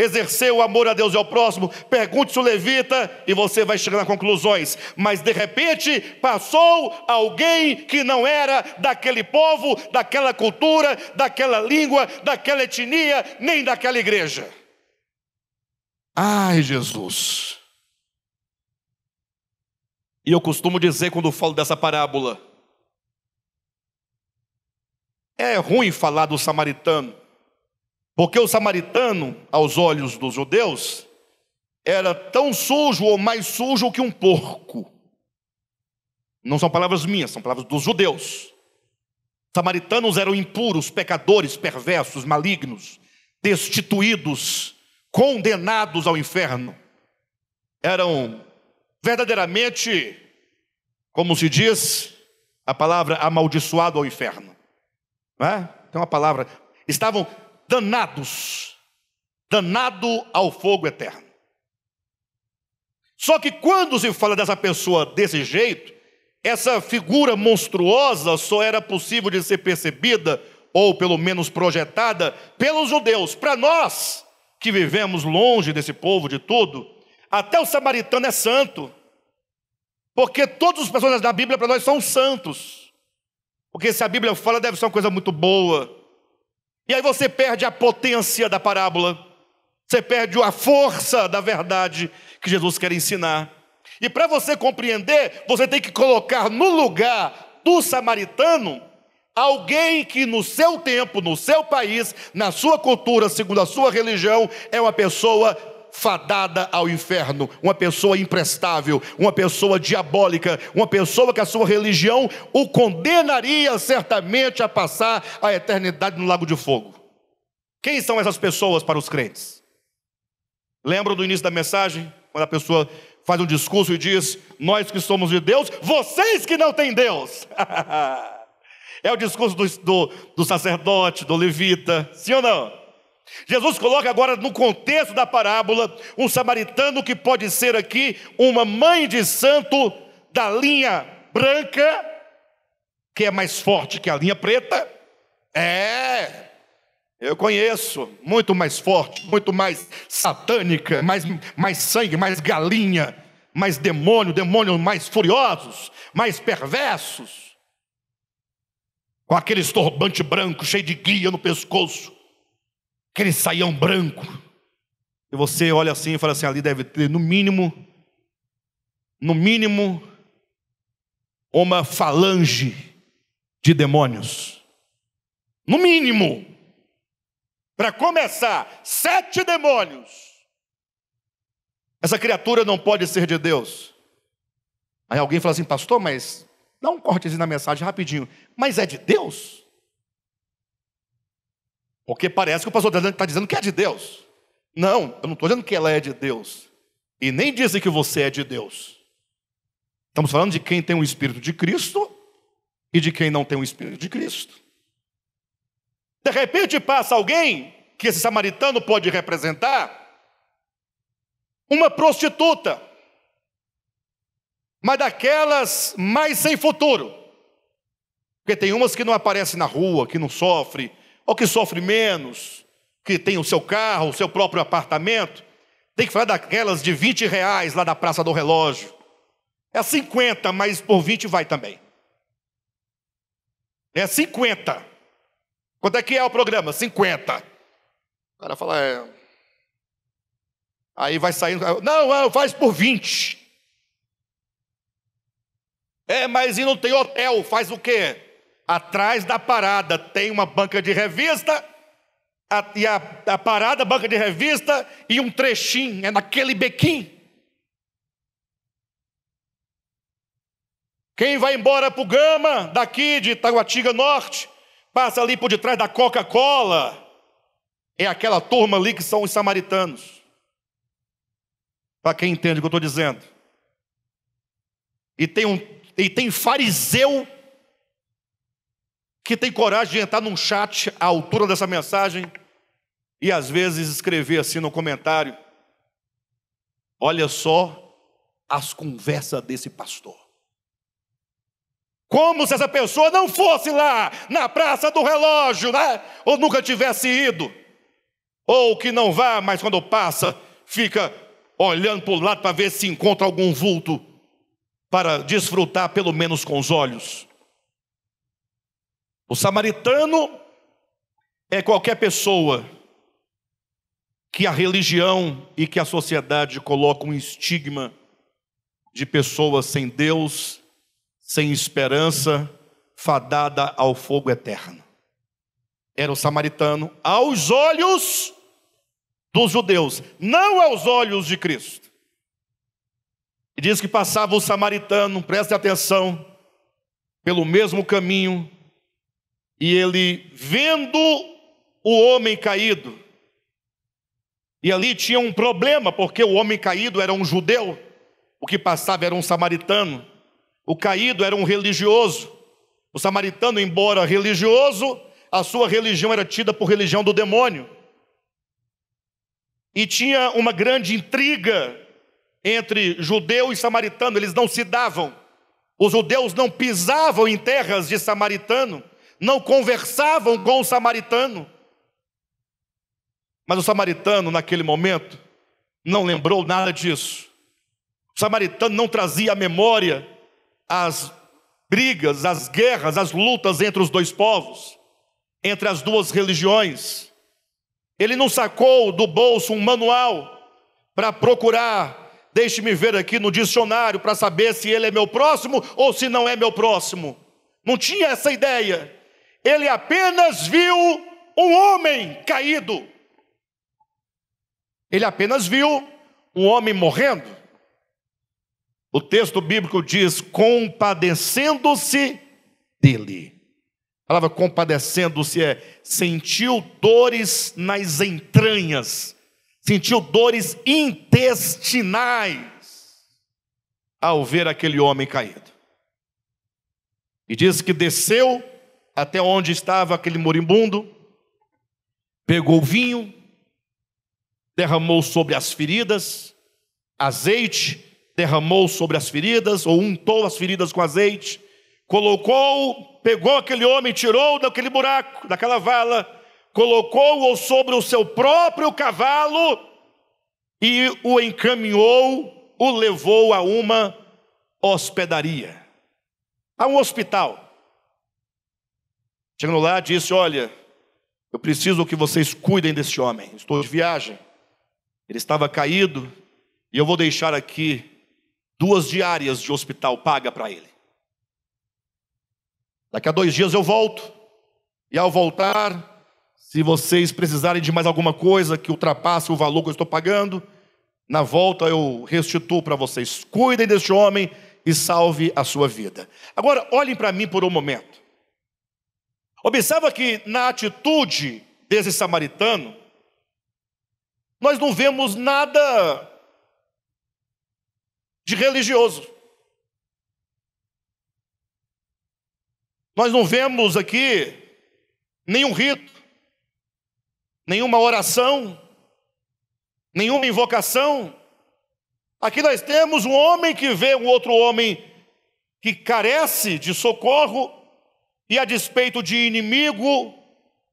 exerceu o amor a Deus e ao próximo, pergunte se o levita, e você vai chegar a conclusões. Mas de repente passou alguém que não era daquele povo, daquela cultura, daquela língua, daquela etnia, nem daquela igreja. Ai, Jesus! E eu costumo dizer quando falo dessa parábola, é ruim falar do samaritano, porque o samaritano, aos olhos dos judeus, era tão sujo ou mais sujo que um porco. Não são palavras minhas, são palavras dos judeus. Os samaritanos eram impuros, pecadores, perversos, malignos, destituídos, condenados ao inferno. Eram verdadeiramente, como se diz, a palavra amaldiçoado ao inferno. Não é? Tem uma palavra. Estavam danados, danado ao fogo eterno. Só que quando se fala dessa pessoa desse jeito, essa figura monstruosa só era possível de ser percebida, ou pelo menos projetada, pelos judeus. Para nós, que vivemos longe desse povo de tudo, até o samaritano é santo. Porque todas as pessoas da Bíblia para nós são santos. Porque se a Bíblia fala, deve ser uma coisa muito boa. E aí você perde a potência da parábola. Você perde a força da verdade que Jesus quer ensinar. E para você compreender, você tem que colocar no lugar do samaritano alguém que no seu tempo, no seu país, na sua cultura, segundo a sua religião, é uma pessoa fadada ao inferno, uma pessoa imprestável, uma pessoa diabólica, uma pessoa que a sua religião o condenaria certamente a passar a eternidade no lago de fogo. Quem são essas pessoas para os crentes? Lembram do início da mensagem? Quando a pessoa faz um discurso e diz: nós que somos de Deus, vocês que não têm Deus. É o discurso do sacerdote, do levita, sim ou não? Jesus coloca agora no contexto da parábola um samaritano que pode ser aqui uma mãe de santo da linha branca, que é mais forte que a linha preta. Eu conheço, muito mais forte, muito mais satânica, mais sangue, mais galinha, mais demônios mais furiosos, mais perversos, com aquele estorbante branco cheio de guia no pescoço, aquele saião branco, e você olha assim e fala assim: ali deve ter no mínimo, uma falange de demônios, no mínimo. Para começar, 7 demônios. Essa criatura não pode ser de Deus. Aí alguém fala assim: pastor, mas dá um cortezinho na mensagem rapidinho, mas é de Deus? Porque parece que o pastor está dizendo que é de Deus. Não, eu não estou dizendo que ela é de Deus. E nem dizem que você é de Deus. Estamos falando de quem tem o Espírito de Cristo e de quem não tem o Espírito de Cristo. De repente passa alguém que esse samaritano pode representar, uma prostituta, mas daquelas mais sem futuro. Porque tem umas que não aparecem na rua, que não sofrem, ou que sofre menos, que tem o seu carro, o seu próprio apartamento. Tem que falar daquelas de R$20 lá da Praça do Relógio. É 50, mas por 20 vai também. É 50. Quanto é que é o programa? 50. O cara fala, Aí vai saindo, não, faz por 20. Mas e não tem hotel, faz o quê? Atrás da parada tem uma banca de revista, e a parada, banca de revista, e um trechinho, é naquele bequinho. Quem vai embora para o Gama, daqui de Taguatinga Norte, passa ali por detrás da Coca-Cola, é aquela turma ali que são os samaritanos. Para quem entende o que eu estou dizendo. E tem fariseu que tem coragem de entrar num chat à altura dessa mensagem e às vezes escrever assim no comentário: olha só as conversas desse pastor. Como se essa pessoa não fosse lá na Praça do Relógio, né? Ou nunca tivesse ido. Ou que não vá, mas quando passa, fica olhando para o lado para ver se encontra algum vulto para desfrutar pelo menos com os olhos. O samaritano é qualquer pessoa que a religião e que a sociedade colocam um estigma de pessoas sem Deus, sem esperança, fadada ao fogo eterno. Era o samaritano aos olhos dos judeus, não aos olhos de Cristo. E diz que passava o samaritano, preste atenção, pelo mesmo caminho, e ele, vendo o homem caído, e ali tinha um problema, porque o homem caído era um judeu, o que passava era um samaritano, o caído era um religioso. O samaritano, embora religioso, a sua religião era tida por religião do demônio. E tinha uma grande intriga entre judeu e samaritano, eles não se davam. Os judeus não pisavam em terras de samaritano, não conversavam com o samaritano. Mas o samaritano, naquele momento, não lembrou nada disso. O samaritano não trazia à memória as brigas, as guerras, as lutas entre os dois povos, entre as duas religiões. Ele não sacou do bolso um manual para procurar, deixe-me ver aqui no dicionário, para saber se ele é meu próximo ou se não é meu próximo. Não tinha essa ideia. Ele apenas viu um homem caído. Ele apenas viu um homem morrendo. O texto bíblico diz: compadecendo-se dele. A palavra compadecendo-se é sentiu dores nas entranhas, sentiu dores intestinais ao ver aquele homem caído. E diz que desceu até onde estava aquele moribundo, pegou vinho, derramou sobre as feridas, azeite, derramou sobre as feridas, ou untou as feridas com azeite, pegou aquele homem, tirou daquele buraco, daquela vala, colocou-o sobre o seu próprio cavalo e o encaminhou, o levou a uma hospedaria, a um hospital. Chegando lá, disse: olha, eu preciso que vocês cuidem desse homem, estou de viagem, ele estava caído, e eu vou deixar aqui 2 diárias de hospital paga para ele. Daqui a 2 dias eu volto, e ao voltar, se vocês precisarem de mais alguma coisa que ultrapasse o valor que eu estou pagando, na volta eu restituo para vocês. Cuidem deste homem e salve a sua vida. Agora, olhem para mim por um momento. Observa que na atitude desse samaritano, nós não vemos nada de religioso. Nós não vemos aqui nenhum rito, nenhuma oração, nenhuma invocação. Aqui nós temos um homem que vê um outro homem que carece de socorro, e a despeito de inimigo,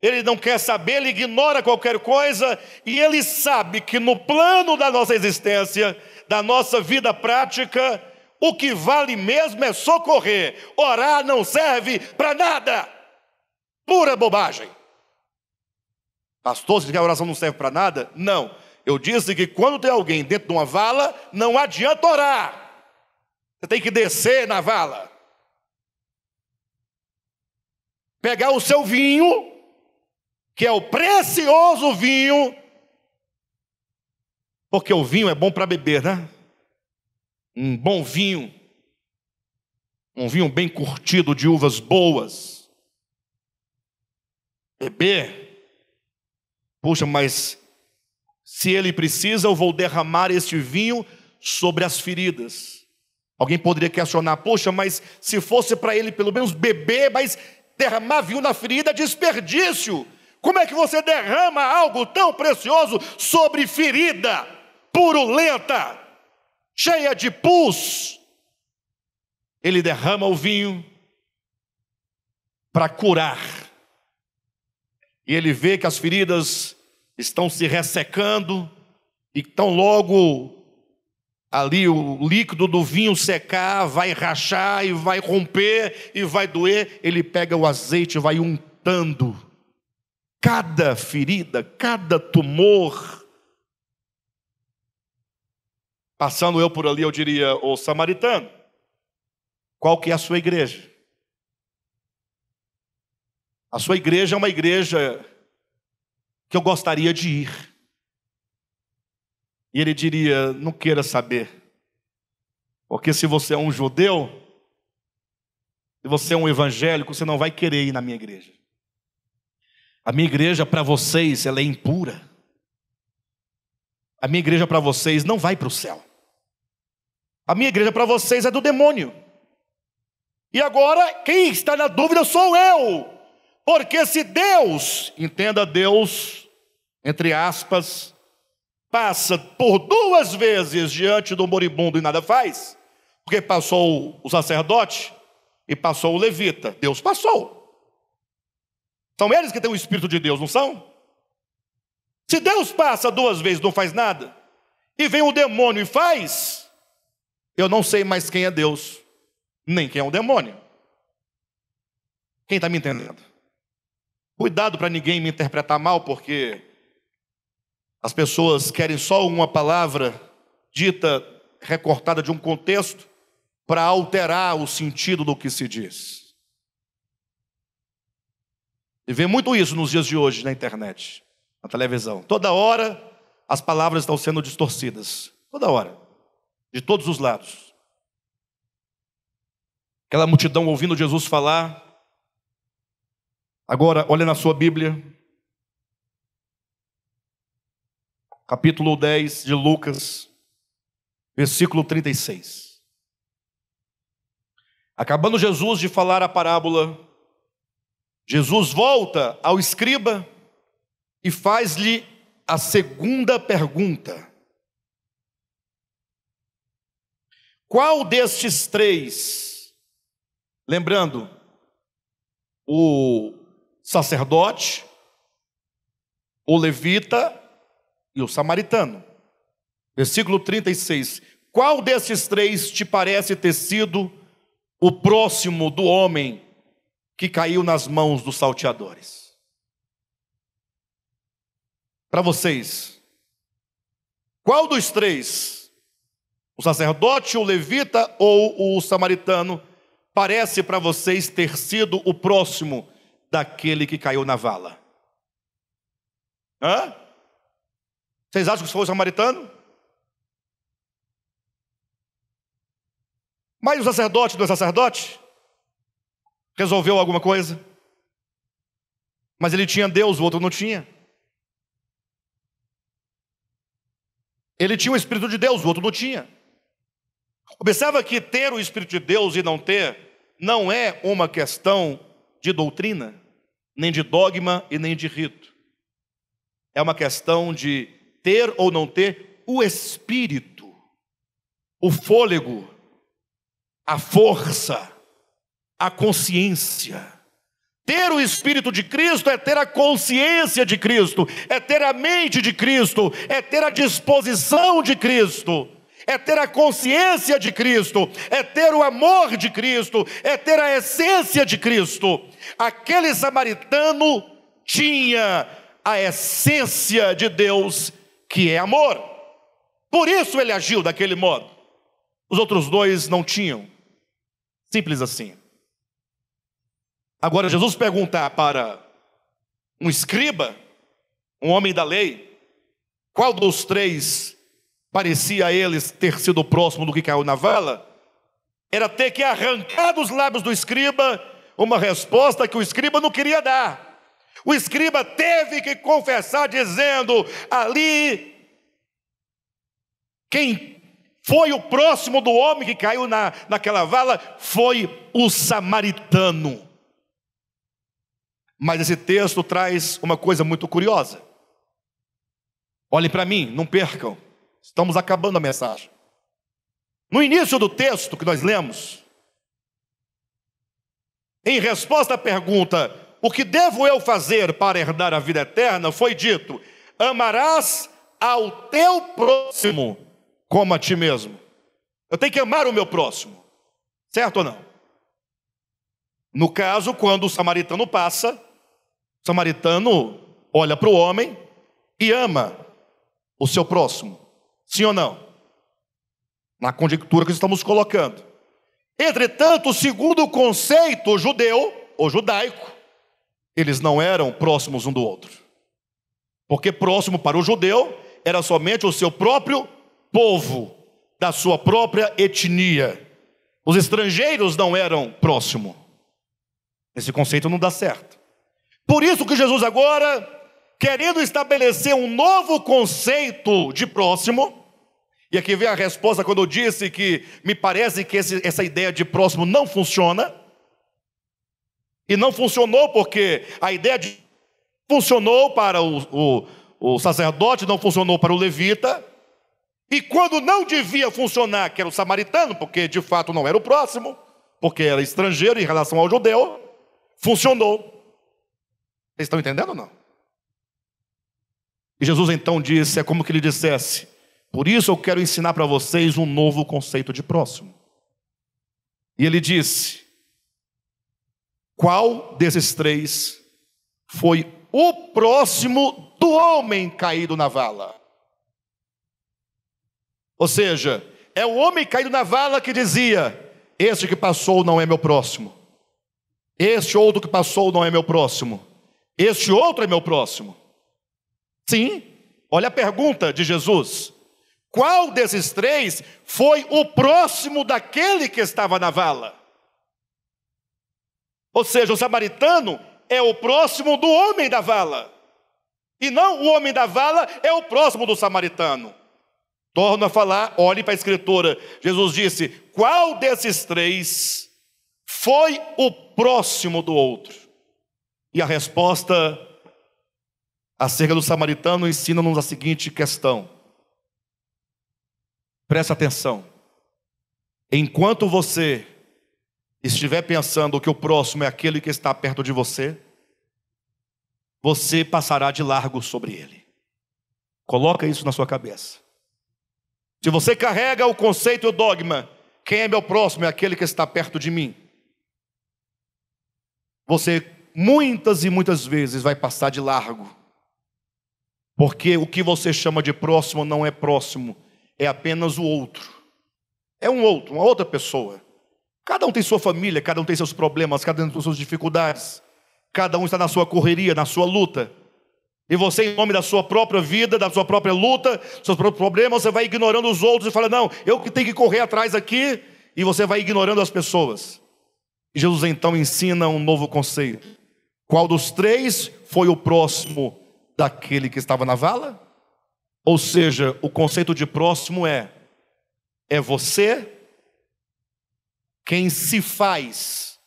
ele não quer saber, ele ignora qualquer coisa, e ele sabe que no plano da nossa existência, da nossa vida prática, o que vale mesmo é socorrer. Orar não serve para nada. Pura bobagem. Pastor, se a oração não serve para nada? Não. Eu disse que quando tem alguém dentro de uma vala, não adianta orar. Você tem que descer na vala. Pegar o seu vinho, que é o precioso vinho, porque o vinho é bom para beber, né? Um bom vinho, um vinho bem curtido de uvas boas. Beber. Puxa, mas se ele precisa, eu vou derramar este vinho sobre as feridas. Alguém poderia questionar: poxa, mas se fosse para ele pelo menos beber, mas derramar vinho na ferida é desperdício. Como é que você derrama algo tão precioso sobre ferida purulenta, cheia de pus? Ele derrama o vinho para curar. E ele vê que as feridas estão se ressecando, e tão logo ali o líquido do vinho secar, vai rachar e vai romper e vai doer. Ele pega o azeite e vai untando cada ferida, cada tumor. Passando eu por ali, eu diria: ô samaritano, qual que é a sua igreja? A sua igreja é uma igreja que eu gostaria de ir. E ele diria: não queira saber, porque se você é um judeu, se você é um evangélico, você não vai querer ir na minha igreja. A minha igreja para vocês, ela é impura. A minha igreja para vocês não vai para o céu. A minha igreja para vocês é do demônio. E agora, quem está na dúvida sou eu. Porque se Deus, entenda Deus, entre aspas, passa por 2 vezes diante do moribundo e nada faz, porque passou o sacerdote e passou o levita, Deus passou. São eles que têm o Espírito de Deus, não são? Se Deus passa 2 vezes e não faz nada, e vem o demônio e faz, eu não sei mais quem é Deus, nem quem é o demônio. Quem está me entendendo? Cuidado para ninguém me interpretar mal, porque as pessoas querem só uma palavra dita, recortada de um contexto, para alterar o sentido do que se diz. E vê muito isso nos dias de hoje na internet, na televisão. Toda hora as palavras estão sendo distorcidas. Toda hora. De todos os lados. Aquela multidão ouvindo Jesus falar. Agora, olha na sua Bíblia. Capítulo 10 de Lucas, versículo 36. Acabando Jesus de falar a parábola, Jesus volta ao escriba e faz-lhe a segunda pergunta: qual destes 3, lembrando, o sacerdote, o levita e o samaritano. Versículo 36. Qual desses 3 te parece ter sido o próximo do homem que caiu nas mãos dos salteadores? Para vocês, qual dos 3, o sacerdote, o levita ou o samaritano, parece para vocês ter sido o próximo daquele que caiu na vala? Hã? Vocês acham que foi o samaritano? Mas o sacerdote não é sacerdote? Resolveu alguma coisa? Mas ele tinha Deus, o outro não tinha. Ele tinha o Espírito de Deus, o outro não tinha. Observa que ter o Espírito de Deus e não ter, não é uma questão de doutrina, nem de dogma e nem de rito. É uma questão de ter ou não ter o Espírito, o fôlego, a força, a consciência. Ter o Espírito de Cristo é ter a consciência de Cristo, é ter a mente de Cristo, é ter a disposição de Cristo, é ter a consciência de Cristo, é ter o amor de Cristo, é ter a essência de Cristo. Aquele samaritano tinha a essência de Deus, que é amor. Por isso ele agiu daquele modo. Os outros 2 não tinham. Simples assim. Agora, Jesus perguntar para um escriba, um homem da lei, qual dos 3 parecia a eles ter sido o próximo do que caiu na vala, era ter que arrancar dos lábios do escriba uma resposta que o escriba não queria dar. O escriba teve que confessar dizendo: ali, quem foi o próximo do homem que caiu naquela vala? Foi o samaritano. Mas esse texto traz uma coisa muito curiosa. Olhem para mim, não percam. Estamos acabando a mensagem. No início do texto que nós lemos, em resposta à pergunta, o que devo eu fazer para herdar a vida eterna? Foi dito, amarás ao teu próximo como a ti mesmo. Eu tenho que amar o meu próximo, certo ou não? No caso, quando o samaritano passa, o samaritano olha para o homem e ama o seu próximo, sim ou não? Na conjectura que estamos colocando. Entretanto, segundo o conceito judeu ou judaico, eles não eram próximos um do outro. Porque próximo para o judeu era somente o seu próprio povo, da sua própria etnia. Os estrangeiros não eram próximos. Esse conceito não dá certo. Por isso que Jesus agora, querendo estabelecer um novo conceito de próximo, e aqui vem a resposta quando eu disse que me parece que essa ideia de próximo não funciona. E não funcionou porque a ideia de funcionou para o sacerdote, não funcionou para o levita. E quando não devia funcionar, que era o samaritano, porque de fato não era o próximo, porque era estrangeiro em relação ao judeu, funcionou. Vocês estão entendendo ou não? E Jesus então disse, é como que ele dissesse, por isso eu quero ensinar para vocês um novo conceito de próximo. E ele disse, qual desses três foi o próximo do homem caído na vala? Ou seja, é o homem caído na vala que dizia, este que passou não é meu próximo. Este outro que passou não é meu próximo. Este outro é meu próximo. Sim, olha a pergunta de Jesus. Qual desses três foi o próximo daquele que estava na vala? Ou seja, o samaritano é o próximo do homem da vala. E não o homem da vala é o próximo do samaritano. Torno a falar, olhe para a escritura. Jesus disse, qual desses três foi o próximo do outro? E a resposta acerca do samaritano ensina-nos a seguinte questão. Presta atenção. Enquanto você estiver pensando que o próximo é aquele que está perto de você, você passará de largo sobre ele. Coloca isso na sua cabeça. Se você carrega o conceito e o dogma, quem é meu próximo é aquele que está perto de mim, você muitas e muitas vezes vai passar de largo. Porque o que você chama de próximo não é próximo, é apenas o outro. É um outro, uma outra pessoa. Cada um tem sua família, cada um tem seus problemas, cada um tem suas dificuldades. Cada um está na sua correria, na sua luta. E você, em nome da sua própria vida, da sua própria luta, seus próprios problemas, você vai ignorando os outros e fala, não, eu que tenho que correr atrás aqui, e você vai ignorando as pessoas. E Jesus então ensina um novo conceito. Qual dos três foi o próximo daquele que estava na vala? Ou seja, o conceito de próximo é você quem se faz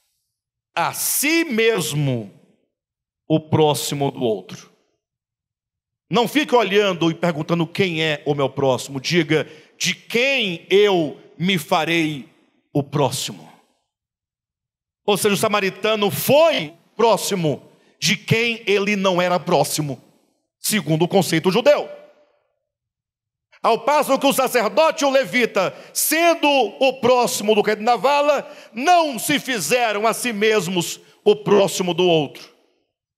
a si mesmo o próximo do outro. Não fique olhando e perguntando quem é o meu próximo. Diga, de quem eu me farei o próximo. Ou seja, o samaritano foi próximo de quem ele não era próximo, segundo o conceito judeu. Ao passo que o sacerdote e o levita, sendo o próximo do caído na vala, não se fizeram a si mesmos o próximo do outro.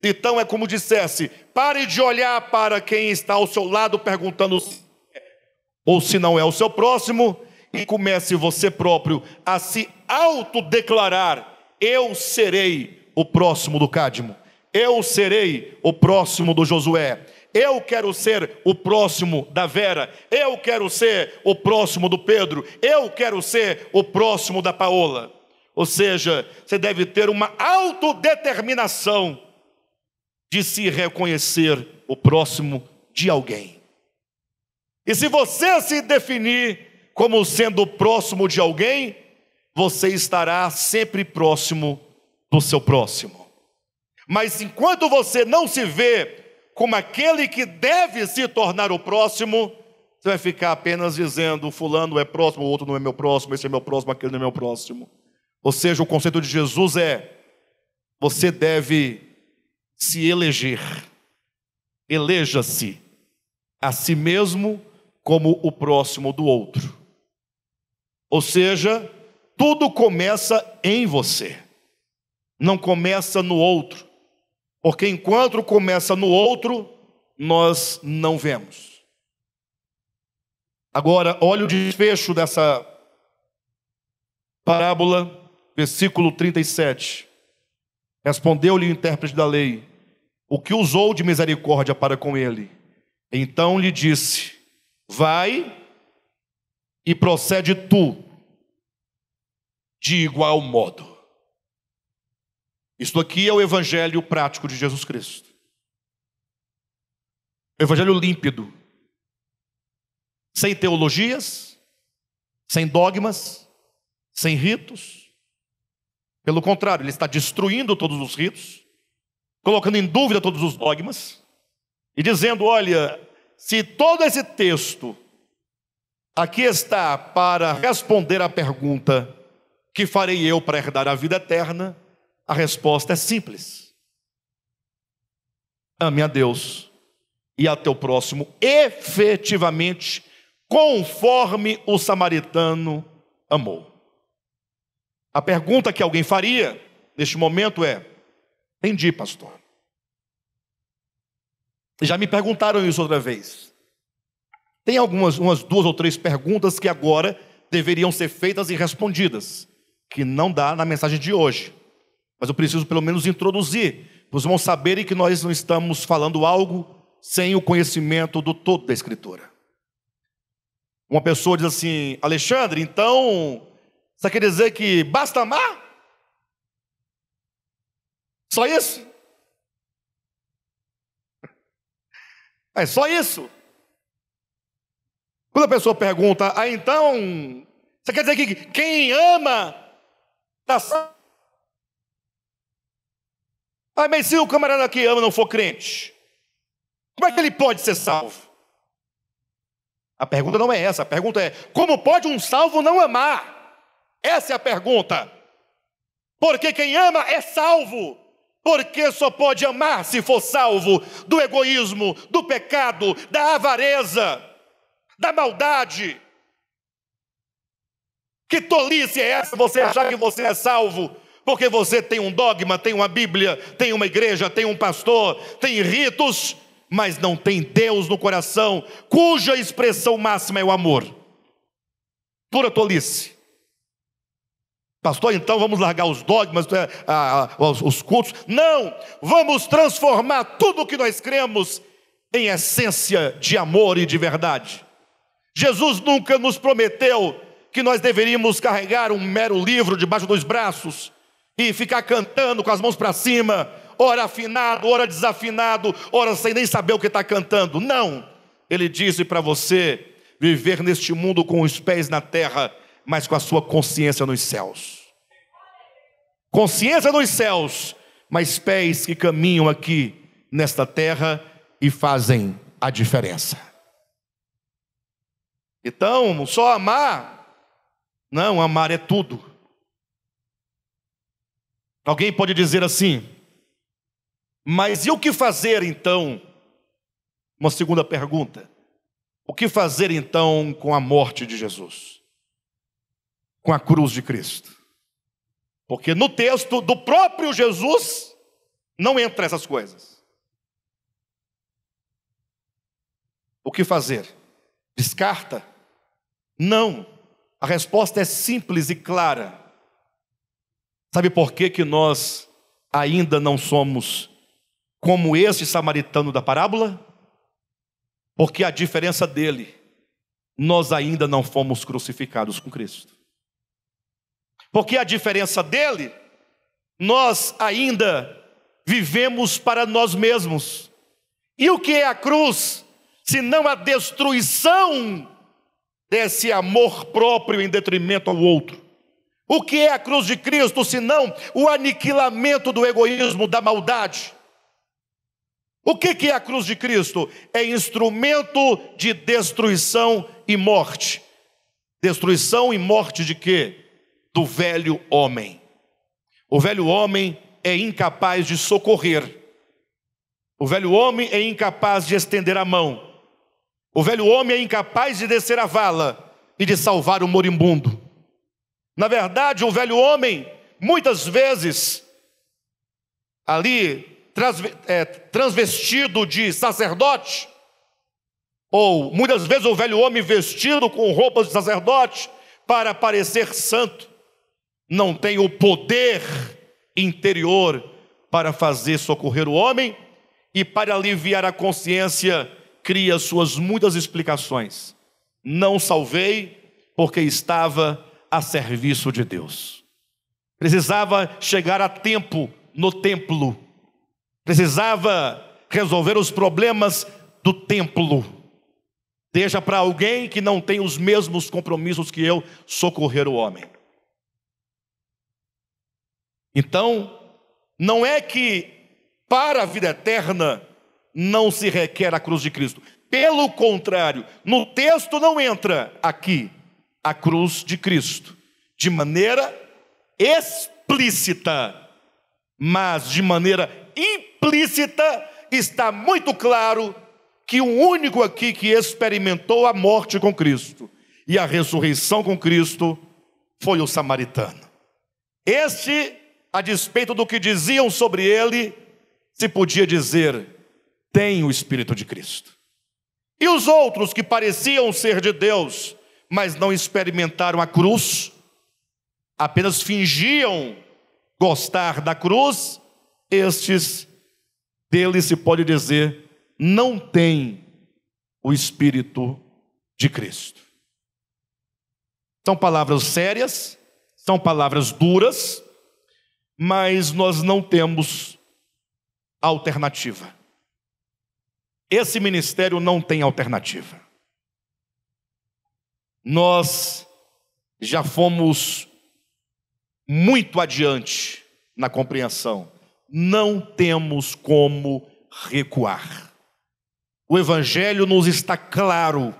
Então é como dissesse, pare de olhar para quem está ao seu lado perguntando ou se não é o seu próximo, e comece você próprio a se autodeclarar, eu serei o próximo do Cádimo, eu serei o próximo do Josué, eu quero ser o próximo da Vera, eu quero ser o próximo do Pedro, eu quero ser o próximo da Paola. Ou seja, você deve ter uma autodeterminação de se reconhecer o próximo de alguém. E se você se definir como sendo próximo de alguém, você estará sempre próximo do seu próximo. Mas enquanto você não se vê como aquele que deve se tornar o próximo, você vai ficar apenas dizendo: fulano é próximo, o outro não é meu próximo, esse é meu próximo, aquele não é meu próximo. Ou seja, o conceito de Jesus é: você deve se eleger. Eleja-se a si mesmo como o próximo do outro. Ou seja, tudo começa em você, não começa no outro. Porque enquanto começa no outro, nós não vemos. Agora, olha o desfecho dessa parábola, versículo 37. Respondeu-lhe o intérprete da lei: o que usou de misericórdia para com ele? Então lhe disse: vai e procede tu de igual modo. Isto aqui é o evangelho prático de Jesus Cristo. Evangelho límpido, sem teologias, sem dogmas, sem ritos. Pelo contrário, ele está destruindo todos os ritos, colocando em dúvida todos os dogmas e dizendo: olha, se todo esse texto aqui está para responder à pergunta: que farei eu para herdar a vida eterna? A resposta é simples: ame a Deus e a teu próximo efetivamente, conforme o samaritano amou. A pergunta que alguém faria neste momento é: entendi, pastor. Já me perguntaram isso outra vez. Tem umas 2 ou 3 perguntas que agora deveriam ser feitas e respondidas, que não dá na mensagem de hoje. Mas eu preciso pelo menos introduzir, para os irmãos saberem que nós não estamos falando algo sem o conhecimento do todo da Escritura. Uma pessoa diz assim: Alexandre, então você quer dizer que basta amar? Só isso? É só isso? Quando a pessoa pergunta: então você quer dizer que quem ama está salvo? Mas se o camarada que ama não for crente, como é que ele pode ser salvo? A pergunta não é essa. A pergunta é: como pode um salvo não amar? Essa é a pergunta. Porque quem ama é salvo. Porque só pode amar se for salvo do egoísmo, do pecado, da avareza, da maldade. Que tolice é essa, você achar que você é salvo porque você tem um dogma, tem uma Bíblia, tem uma igreja, tem um pastor, tem ritos, mas não tem Deus no coração, cuja expressão máxima é o amor. Pura tolice. Pastor, então vamos largar os dogmas, os cultos? Não, vamos transformar tudo o que nós cremos em essência de amor e de verdade. Jesus nunca nos prometeu que nós deveríamos carregar um mero livro debaixo dos braços e ficar cantando com as mãos para cima, ora afinado, ora desafinado, ora sem nem saber o que está cantando. Não, ele disse para você viver neste mundo com os pés na terra, mas com a sua consciência nos céus. Consciência nos céus, mas pés que caminham aqui nesta terra e fazem a diferença. Então, só amar? Não, amar é tudo. Alguém pode dizer assim: mas e o que fazer então? Uma segunda pergunta: o que fazer então com a morte de Jesus? Com a cruz de Cristo? Porque no texto do próprio Jesus não entra essas coisas. O que fazer? Descarta? Não. A resposta é simples e clara. Sabe por que nós ainda não somos como esse samaritano da parábola? Porque a diferença dele, nós ainda não fomos crucificados com Cristo. Porque a diferença dele, nós ainda vivemos para nós mesmos. E o que é a cruz, se não a destruição desse amor próprio em detrimento ao outro. O que é a cruz de Cristo, senão o aniquilamento do egoísmo, da maldade? O que é a cruz de Cristo? É instrumento de destruição e morte. Destruição e morte de quê? Do velho homem. O velho homem é incapaz de socorrer. O velho homem é incapaz de estender a mão. O velho homem é incapaz de descer a vala e de salvar o moribundo. Na verdade, o velho homem, muitas vezes, ali, transvestido de sacerdote, ou muitas vezes o velho homem vestido com roupas de sacerdote, para parecer santo, não tem o poder interior para fazer socorrer o homem, e para aliviar a consciência, cria suas muitas explicações. Não salvei porque estava a serviço de Deus. Precisava chegar a tempo no templo. Precisava resolver os problemas do templo. Deixa para alguém que não tem os mesmos compromissos que eu socorrer o homem. Então, não é que para a vida eterna não se requer a cruz de Cristo. Pelo contrário, no texto não entra aqui a cruz de Cristo de maneira explícita, mas de maneira implícita está muito claro que o único aqui que experimentou a morte com Cristo e a ressurreição com Cristo foi o samaritano. Este, a despeito do que diziam sobre ele, se podia dizer, tem o Espírito de Cristo. E os outros que pareciam ser de Deus, mas não experimentaram a cruz, apenas fingiam gostar da cruz, estes deles se pode dizer, não têm o Espírito de Cristo. São palavras sérias, são palavras duras, mas nós não temos alternativa. Esse ministério não tem alternativa. Nós já fomos muito adiante na compreensão. Não temos como recuar. O Evangelho nos está claro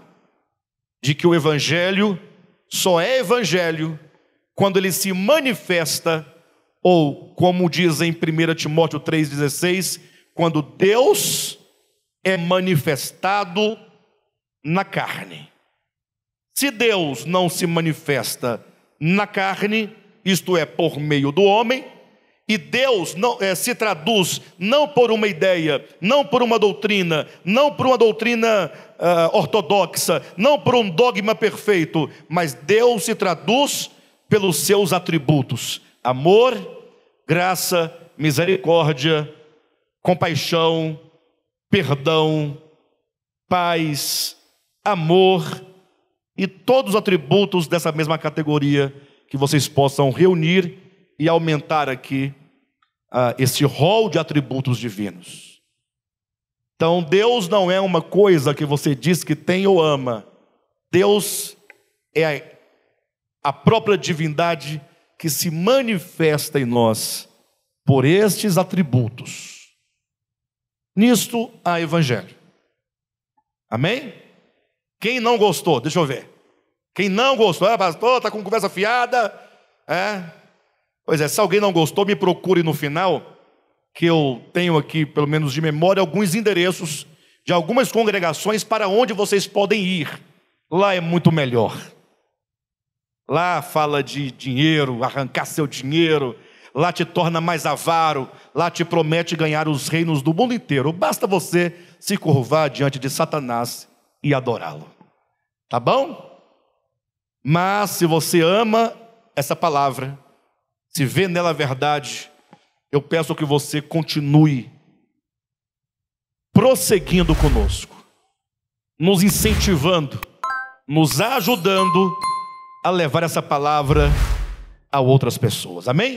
de que o Evangelho só é Evangelho quando ele se manifesta, ou como diz em 1 Timóteo 3,16, quando Deus é manifestado na carne. Se Deus não se manifesta na carne, isto é, por meio do homem, e Deus não, se traduz não por uma ideia, não por uma doutrina, não por uma doutrina ortodoxa, não por um dogma perfeito, mas Deus se traduz pelos seus atributos: amor, graça, misericórdia, compaixão, perdão, paz, amor e todos os atributos dessa mesma categoria que vocês possam reunir e aumentar aqui esse rol de atributos divinos. Então, Deus não é uma coisa que você diz que tem ou ama. Deus é a própria divindade que se manifesta em nós por estes atributos. Nisto há evangelho. Amém? Quem não gostou? Deixa eu ver. Quem não gostou? Pastor, está com conversa fiada? Pois é, se alguém não gostou, me procure no final, que eu tenho aqui, pelo menos de memória, alguns endereços de algumas congregações para onde vocês podem ir. Lá é muito melhor. Lá fala de dinheiro, arrancar seu dinheiro. Lá te torna mais avaro. Lá te promete ganhar os reinos do mundo inteiro. Basta você se curvar diante de Satanás e adorá-lo. Tá bom? Mas se você ama essa palavra, se vê nela a verdade, eu peço que você continue prosseguindo conosco, nos incentivando, nos ajudando a levar essa palavra a outras pessoas. Amém?